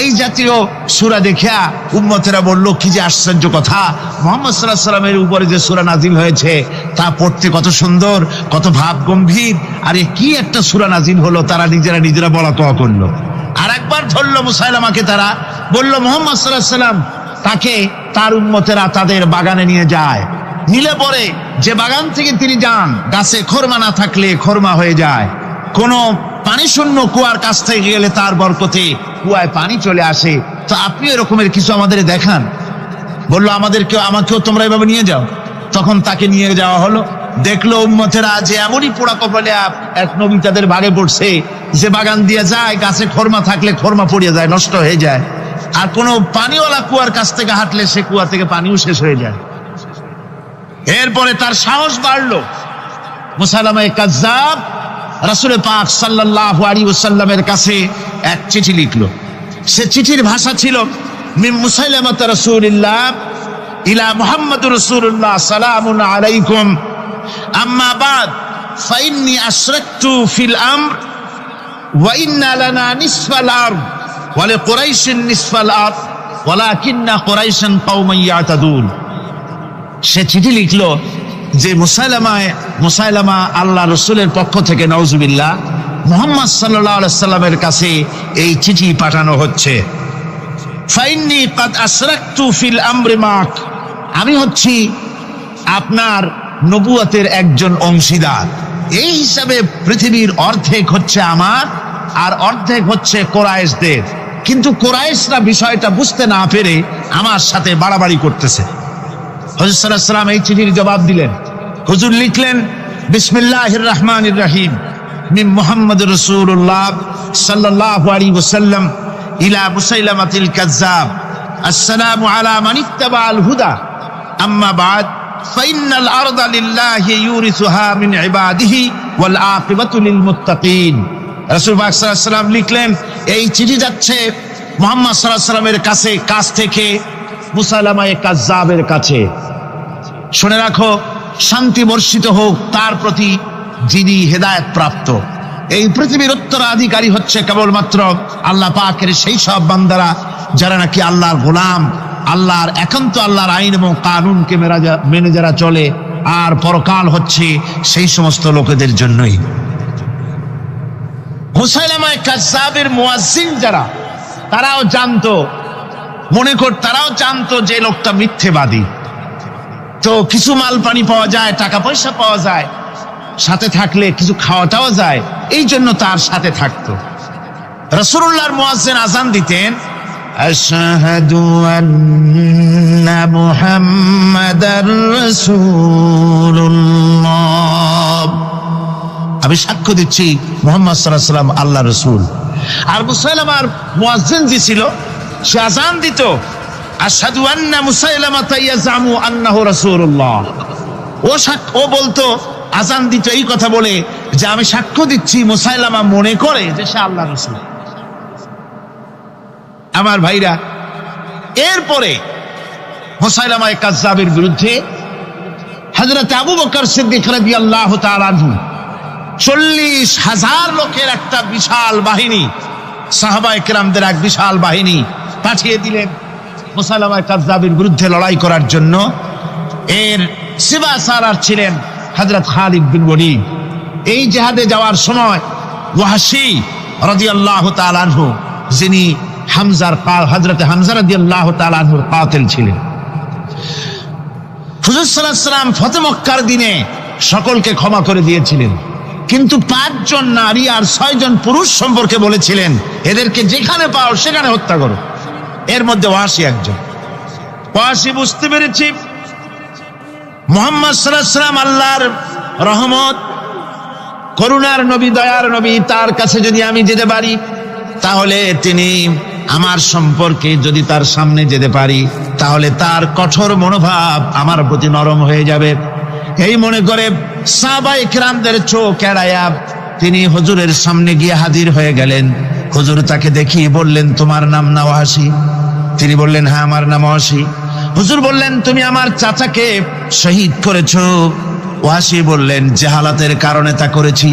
Speaker 2: এই জাতীয় সূরা দেখিয়া উম্মতেরা বলল কি যে আশ্চর্য কথা, মুহাম্মদ সাল্লাল্লাহু আলাইহি ওয়াসাল্লামের উপরে যে সূরা নাজিল হয়েছে তা পড়তে কত সুন্দর, কত ভাব গম্ভীর, আরে কি একটা সূরা নাজিল হলো। তারা নিজেরা বলা তোয়া করলো। আর একবার ধরলো মুসাইলামাকে, তারা বলল মুহাম্মদ সাল্লাল্লাহু আলাইহি ওয়াসাল্লাম তাকে তার উম্মতেরা তাদের বাগানে নিয়ে যায়। নিলে পরে যে বাগান থেকে তিনি যান, গাছে খরমা না থাকলে খরমা হয়ে যায়। কোন পানি শূন্য কুয়ার কাছ থেকে গেলে তার বরকতে কুয়ায় পানি চলে আসে। তো আপনি এরকমের কিছু আমাদের দেখান। বললো আমাকেও তোমরা এভাবে নিয়ে যাও। তখন তাকে নিয়ে যাওয়া হলো। দেখলো উম্মতেরা যে এমনই পোড়া কপালে এক নবী তাদের ভাগে পড়ছে, যে বাগান দিয়ে যায়, গাছে খরমা থাকলে খরমা পড়িয়ে যায়, নষ্ট হয়ে যায়। আর কোনো পানিওয়ালা কুয়ার কাছ থেকে হাঁটলে সে কুয়া থেকে পানিও শেষ হয়ে যায়। এরপরে তার সাহস বাড়লো। মুসাইলামা কাজ্জাব রাসূল পাক সাল্লাল্লাহু আলাইহি ওয়াসাল্লামের কাছে এক চিঠি লিখলো। সে চিঠির ভাষা ছিল মিন মুসাইলামাত রাসূলিল্লাহ ইলা মুহাম্মাদুর রাসূলুল্লাহ সালামুন আলাইকুম আম্মা বাদ ফাইন্নী আশরাকতু ফিল আমর ওয়া ইন্না লানা নিসফাল আরদ ওয়া লিকুরাইশিন নিসফাল আরদ ওয়ালাকিন্না কুরাইশান কওমান ইয়াতাদুন। সে চিঠি লিখলো যে মুসাইলামা আল্লাহ রসুলের পক্ষ থেকে নাউজুবিল্লাহ মুহাম্মদ সাল্লাল্লাহু আলাইহি সাল্লামের কাছে এই চিঠি পাঠানো হচ্ছে। ফাইন্নী কাদ আশরাকতু ফিল আমরি মাক, আমি হচ্ছি আপনার নবুয়তের একজন অংশীদার। এই হিসাবে পৃথিবীর অর্ধেক হচ্ছে আমার আর অর্ধেক হচ্ছে কোরাইশদের। কিন্তু কোরাইশরা বিষয়টা বুঝতে না পেরে আমার সাথে বাড়াবাড়ি করতেছে। হুজুর সাল্লাল্লাহু আলাইহি ওয়াসাল্লাম এই চিঠির জবাব দিলেন। হুজুর লিখলেন বিসমিল্লাহির রহমানির রহিম মিন মুহাম্মাদুর রাসূলুল্লাহ সাল্লাল্লাহু আলাইহি ওয়াসাল্লাম ইলা মুসাইলামাতিল কাজ্জাব আসসালামু আলা মান ইত্তাবাআল হুদা আম্মা বাদ ফাইন্নাল আরদা লিল্লাহি ইউরিসুহা মিন ইবাদিহি ওয়াল আকিবাতু লিল মুত্তাকিন। রাসূল পাক সাল্লাল্লাহু আলাইহি ওয়াসাল্লাম লিখলেন এই চিঠি যাচ্ছে মুহাম্মদ সাল্লাল্লাহু আলাইহি ওয়াসাল্লামের কাছ থেকে মুসাইলামা কাজ্জাবের কাছে। শুনে রাখো, শান্তি বর্ষিত হোক তার প্রতি যিনি হেদায়েত প্রাপ্ত। এই পৃথিবীর উত্তরাধিকারী হচ্ছে কেবলমাত্র আল্লাহ পাকের সেই সব বান্দারা যারা নাকি আল্লাহর গোলাম, আল্লাহর একান্ত আল্লাহর আইন এবং কানুনকে মেনে যারা চলে। আর পরকাল হচ্ছে সেই সমস্ত লোকেদের জন্যই। মুসাইলামা কাজ্জাবের মুয়াজ্জিন যারা, তারাও জানতো, তারাও জানতো যে লোকটা মিথ্যেবাদী। তো কিছু মাল পানি পাওয়া যায়, টাকা পয়সা পাওয়া যায়, সাথে থাকলে কিছু খাওয়াটাও যায়, এই জন্য তার সাথে থাকতো। রাসূলুল্লাহর মুয়াজ্জিন আযান দিতেন, আশহাদু আন্না মুহাম্মাদার রাসূলুল্লাহ, আমি সাক্ষ্য দিচ্ছি মুহাম্মদ সাল্লাল্লাহু আলাইহি ওয়াসাল্লাম আল্লাহর রাসূল। আর মুসাইলামার মুয়াজ্জিন যে ছিল, সে আযান দিত, আশহাদু আন্না মুসাইলামাতা ইয়াজামু আন্নাহু রাসূলুল্লাহ। ও বলতো, আযান দিত এই কথা বলে যে আমি সাক্ষ্য দিচ্ছি মুসাইলামা মনে করে যে সে আল্লাহর রাসূল। আমার ভাইরা, এরপরে মুসাইলামা কাযযাবের বিরুদ্ধে হযরত আবু বকর সিদ্দিক রাদিয়াল্লাহু তাআলা আনহু 40,000 লোকের একটা বিশাল বাহিনী, সাহাবায়ে কেরামদের এক বিশাল বাহিনী পাঠিয়ে দিলেন মুসাইলামা কাযযাবের বিরুদ্ধে লড়াই করার জন্য। এর সিবাসারার ছিলেন হযরত খালিদ বিন ওয়ালিদ। এই জিহাদে যাওয়ার সময় ওয়াহশী রাদিয়াল্লাহু তাআলা আনহু, যিনি হযরত হামজা রাদিয়াল্লাহু তাআলা আনহুর কাতিল ছিলেন, হুজুর সাল্লাল্লাহু আলাইহি ওয়াসাল্লাম ফতহ মক্কার দিনে সকলকে ক্ষমা করে দিয়েছিলেন, কিন্তু 5 জন নারী আর 6 জন পুরুষ সম্পর্কে বলেছিলেন এদেরকে যেখানে পাও সেখানে হত্যা করো। এর মধ্যে ওয়াহশী একজন। ওয়াহশী বুঝতে পেরেছি মুহাম্মদ সাল্লাল্লাহু আলাইহি ওয়াসাল্লাম আল্লাহর রহমত, করুণার নবী, দয়ার নবী, তার কাছে যদি আমি যেতে পারি তাহলে তিনি আমার সম্পর্কে, যদি তার সামনে যেতে পারি তাহলে তার কঠোর মনোভাব আমার প্রতি নরম হয়ে যাবে। এই মনে করে সাহাবায়ে কেরামদের চোখ এড়ায়া তিনি হুজুরের সামনে গিয়ে হাজির হয়ে গেলেন। হুজুর তাকে দেখিয়ে বললেন, তোমার নাম না ওয়াহশী? তিনি বললেন, হ্যাঁ আমার নাম ওয়াহশী। হুজুর বললেন, তুমি আমার চাচাকে শহীদ করেছো? ওয়াহশী বললেন, জাহালাতের কারণে তা করেছি।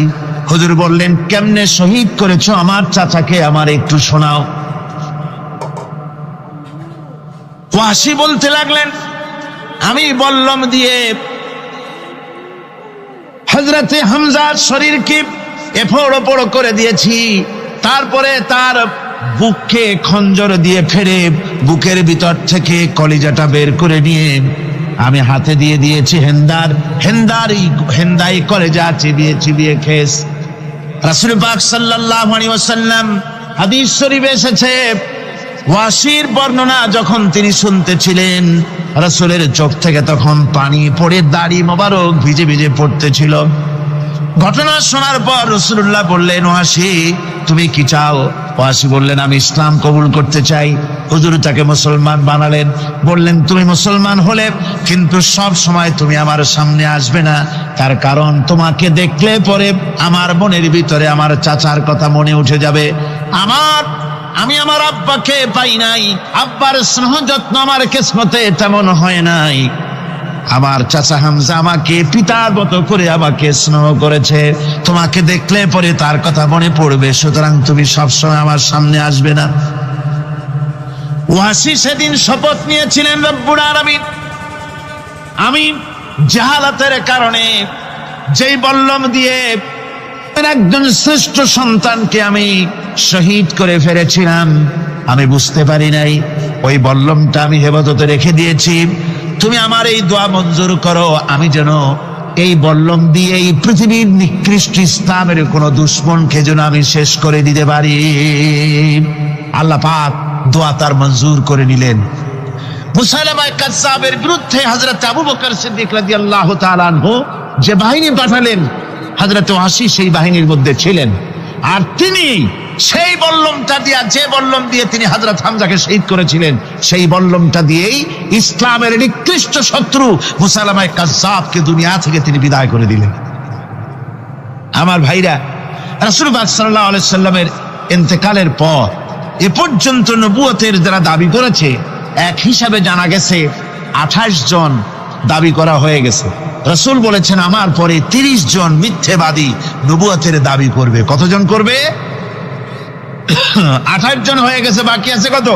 Speaker 2: হুজুর বললেন, কেমনে শহীদ করেছো আমার চাচাকে, আমার একটু শোনাও। ওয়াহশী বলতে লাগলেন, আমি বল্লম দিয়ে হযরতে হামজার শরীরকে এফোড় ওপড় করে দিয়েছি, তারপরে তার বুককে খঞ্জর দিয়ে ফেরে বুকের ভিতর থেকে কলিজাটা বের করে নিয়ে আমি হাতে দিয়ে দিয়েছি হেন্দাই কলেজা চিবিয়ে চিবিয়ে খেস। রাসূল পাক সাল্লাল্লাহু আলাইহি ওয়াসাল্লাম, হাদিস শরীফে এসেছে, ওয়াহশীর বর্ণনা যখন তিনি শুনতেছিলেন, রাসূলের চোখ থেকে তখন পানি পড়ে দাড়ি মোবারক ভিজে ভিজে পড়তেছিল। ঘটনা শোনার পর রাসূলুল্লাহ বললেন, ওয়াহশী তুমি কি চাও? ওয়াহশী বললেন, আমি ইসলাম কবুল করতে চাই। হুজুর তাকে মুসলমান বানালেন। বললেন, তুমি মুসলমান হলে কিন্তু সব সময় তুমি আমার সামনে আসবে না, তার কারণ তোমাকে দেখলে পরে আমার মনের ভিতরে আমার চাচার কথা মনে উঠে যাবে। আমি আমার আব্বাকে পাই নাই, আব্বার স্নেহ যত্ন আমার কিসমতে তেমন হয় নাই। আমার চাচা হামজা আমাকে পিতার মতো করে আমাকে স্নেহ করেছে, তোমাকে দেখলে পরে তার কথা মনে পড়বে, সুতরাং তুমি সবসময় আমার সামনে আসবে না। ওয়াহশী সেদিন শপথ নিয়েছিলেন, রব্বুল আলামিন, আমি জাহালাতের কারণে যেই বল্লম দিয়ে একজন শ্রেষ্ঠ সন্তানকে আমি শহীদ করে ফেলেছিলাম, আমি বুঝতে পারি নাই, ওই বল্লমটা আমি হেফাজতে রেখে দিয়েছি। তুমি আমার এই দোয়া মঞ্জুর করো, আমি যেন এই বল্লম দিয়ে এই পৃথিবীর নিকৃষ্ট ইসলামের কোন দুশমনকে যেন আমি শেষ করে দিতে পারি। আল্লাহ পাক দোয়া তার মঞ্জুর করে নিলেন। মুসাইলামা কাযযাবের বিরুদ্ধে হযরত আবু বকর সিদ্দিক রাদিয়াল্লাহু তাআলা আনহু যে বাহিনী পাঠালেন, হযরত ওয়াহশী সেই বাহিনীর মধ্যে ছিলেন। আর তিনি সেই বল্লমটা দিয়া, যে বল্লম দিয়ে তিনি হযরত হামজাকে শহীদ করেছিলেন, সেই বল্লমটা দিয়েই ইসলামের নিকৃষ্ট শত্রু মুসাইলামা কাযযাবকে দুনিয়া থেকে তিনি বিদায় করে দিলেন। আমার ভাইরা, রাসূল পাক সাল্লাল্লাহু আলাইহি সাল্লামের ইন্তেকালের পর এ পর্যন্ত নবুয়তের যারা দাবি করেছে, এক হিসাবে জানা গেছে 28 জন দাবি করা হয়ে গেছে। রাসূল বলেছেন, আমার পরে 30 জন মিথ্যেবাদী নবুয়তের দাবি করবে। কতজন করবে? 28 জন হয়ে গেছে, বাকি আছে কত?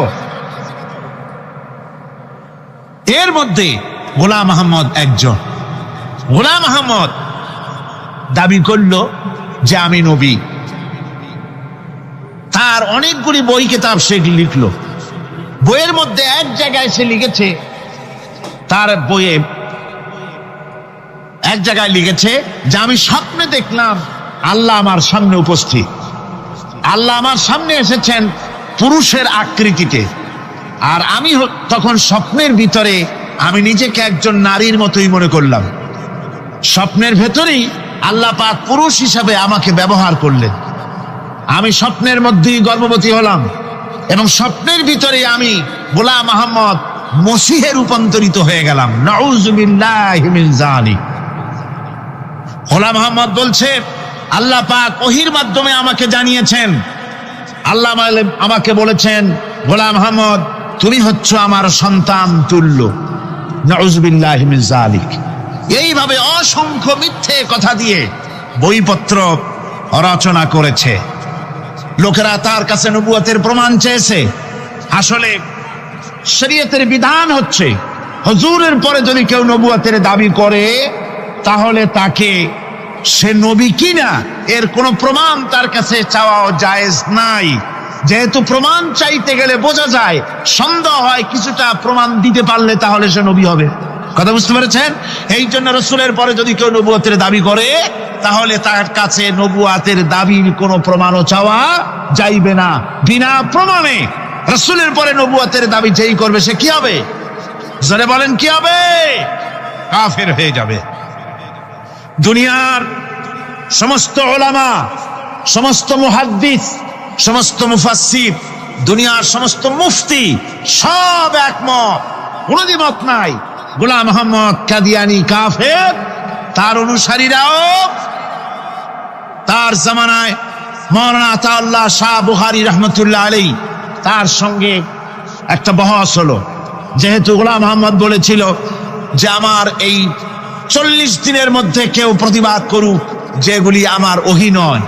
Speaker 2: এর মধ্যে গোলাম আহমদ একজন। গোলাম আহমদ দাবি করলো যে আমি নবী। তার অনেকগুলি বই কিতাব সে লিখলো। বইয়ের মধ্যে এক জায়গায় সে লিখেছে, তার বইয়ে এক জায়গায় লিখেছে যে আমি স্বপ্নে দেখলাম আল্লাহ আমার সামনে উপস্থিত, আল্লাহ আমার সামনে এসেছেন পুরুষের আকৃতিতে, আর আমি তখন স্বপ্নের ভিতরে আমি নিজেকে একজন নারীর মতোই মনে করলাম। স্বপ্নের ভেতরেই আল্লাহ পাক পুরুষ হিসাবে আমাকে ব্যবহার করলেন। আমি স্বপ্নের মধ্যেই গর্ভবতী হলাম এবং স্বপ্নের ভিতরে আমি গোলাম আহমদ মসিহে রূপান্তরিত হয়ে গেলাম। নাউযুবিল্লাহি মিন যালিক। গোলাম আহমদ বলছে আল্লাহ পাক ওহীর মাধ্যমে আমাকে জানিয়েছেন, আল্লাহ আমাকে বলেছেন, গোলাম আহমদ তুমি হচ্ছ আমার সন্তান তুল্য। নাউযুবিল্লাহি মিন যালিক। এইভাবে অসংখ্য মিথ্যে কথা দিয়ে বইপত্র রচনা করেছে। লোকেরা তার কাছে নবুয়তের প্রমাণ চেয়েছে। আসলে শরীয়তের বিধান হচ্ছে হুজুরের পরে যদি কেউ নবুয়তের দাবি করে তাহলে তাকে সে নবী কিনা এর কোনো প্রমাণ তার কাছে চাওয়া জায়েজ নাই। যেহেতু প্রমাণ চাইতে গেলে বোঝা যায়, সন্দেহ হয় কিছুটা প্রমাণ দিতে পারলে তাহলে সে নবী হবে। কথা বুঝতে পেরেছেন? এই জন্য রাসূলের পরে যদি কেউ নবুয়তের দাবি করে তাহলে তার কাছে নবুয়তের দাবির কোনো প্রমাণও চাওয়া যাইবে না। বিনা প্রমাণে রাসূলের পরে নবুয়তের দাবি যেই করবে সে কি হবে? জোরে বলেন কি হবে? কাফের হয়ে যাবে। দুনিয়ার সমস্ত উলামা, সমস্ত মুহাদ্দিস, সমস্ত মুফাসসির, দুনিয়ার সমস্ত মুফতি সব একমত, কোনো দ্বিমত নাই, গোলাম আহমদ কাদিয়ানী কাফের। তার অনুসারীরাও তার জামানায় মাওলানা আতাউল্লাহ শাহ বুখারী রাহমাতুল্লাহ আলাইহি তার সঙ্গে একটা বহস হলো। যেহেতু গোলাম আহমদ বলেছিল যে আমার এই 40 দিনের মধ্যে কেউ প্রতিবাদ করুক যেগুলি আমার ওহী নয়।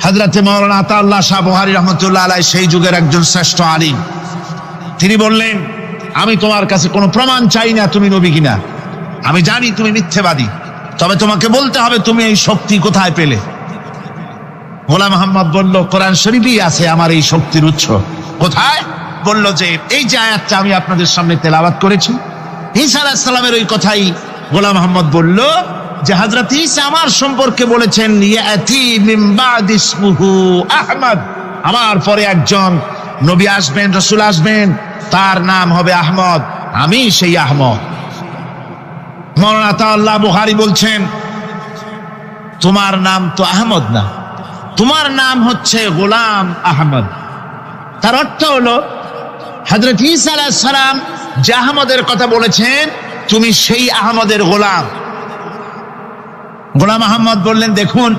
Speaker 2: হযরতে মাওলানা আতাউল্লাহ শাহ বুখারী রাহমাতুল্লাহ আলাইহি সেই যুগের একজন শ্রেষ্ঠ আলিম, তিনি বললেন আমি তোমার কাছে কোনো প্রমাণ চাই না তুমি নবী কিনা। আমি জানি তুমি মিথ্যেবাদী, তবে তোমাকে বলতে হবে তুমি এই শক্তি কোথায় পেলে। গোলাম আহমদ বলল কোরআন শরীফেই আছে আমার এই শক্তির উৎস। কোথায়? বলল যে এই যে আয়াতটা আমি আপনাদের সামনে তেলাওয়াত করেছি, ঈসা আলাইহিস সালামের ওই কথাই গোলাম আহমদ বলল যে হযরত ঈসা আমার সম্পর্কে বলেছেন ইয়াতি মিন বা'দি ইসমুহু আহমদ, আমার পরে একজন নবী আসবেন, রাসূল আসবেন, তার নাম হবে আহমদ, আমি সেই আহমদ। মাওলানা আতাউল্লাহ বুখারী বলছেন তোমার নাম তো আহমদ না, তোমার নাম হচ্ছে গোলাম আহমদ। তার অর্থ হলো হযরত ঈসা আলাইহিস সালাম যে আহমদের কথা বলেছেন তুমি সেই আহমদের গোলাম। গোলাম আহমদ বললেন দেখুন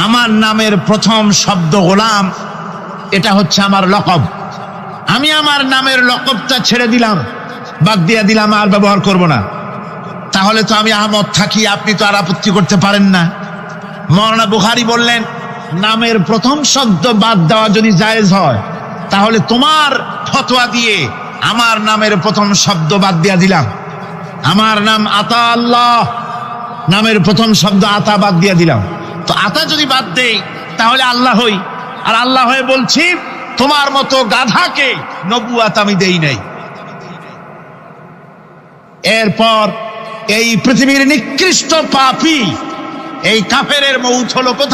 Speaker 2: আমার নামের প্রথম শব্দ গোলাম, এটা হচ্ছে আমার লকব। আমি আমার নামের লকবটা ছেড়ে দিলাম, বাদ দিয়ে দিলাম, আর ব্যবহার করব না। তাহলে তো আমি আহমদ থাকি, আপনি তো আর আপত্তি করতে পারেন না। মাওলানা বুখারী বললেন নামের প্রথম শব্দ বাদ দেওয়া যদি জায়েজ হয় তাহলে তোমার ফতোয়া দিয়ে আমার নামের প্রথম শব্দ বাদ দিয়ে দিলাম। আমার নাম আতা আল্লাহ, নামের প্রথম শব্দ আতা বাদ দিয়ে দিলাম। তো আতা যদি বাদ দেই তাহলে আল্লাহ হই, আর আল্লাহ হয়ে বলছি তোমার মতো গাধাকে নবুয়ত আমি দেই নাই। এরপর এই পৃথিবীর নিকৃষ্ট পাপী এই কাফেরের মৌত হলো কোথায়?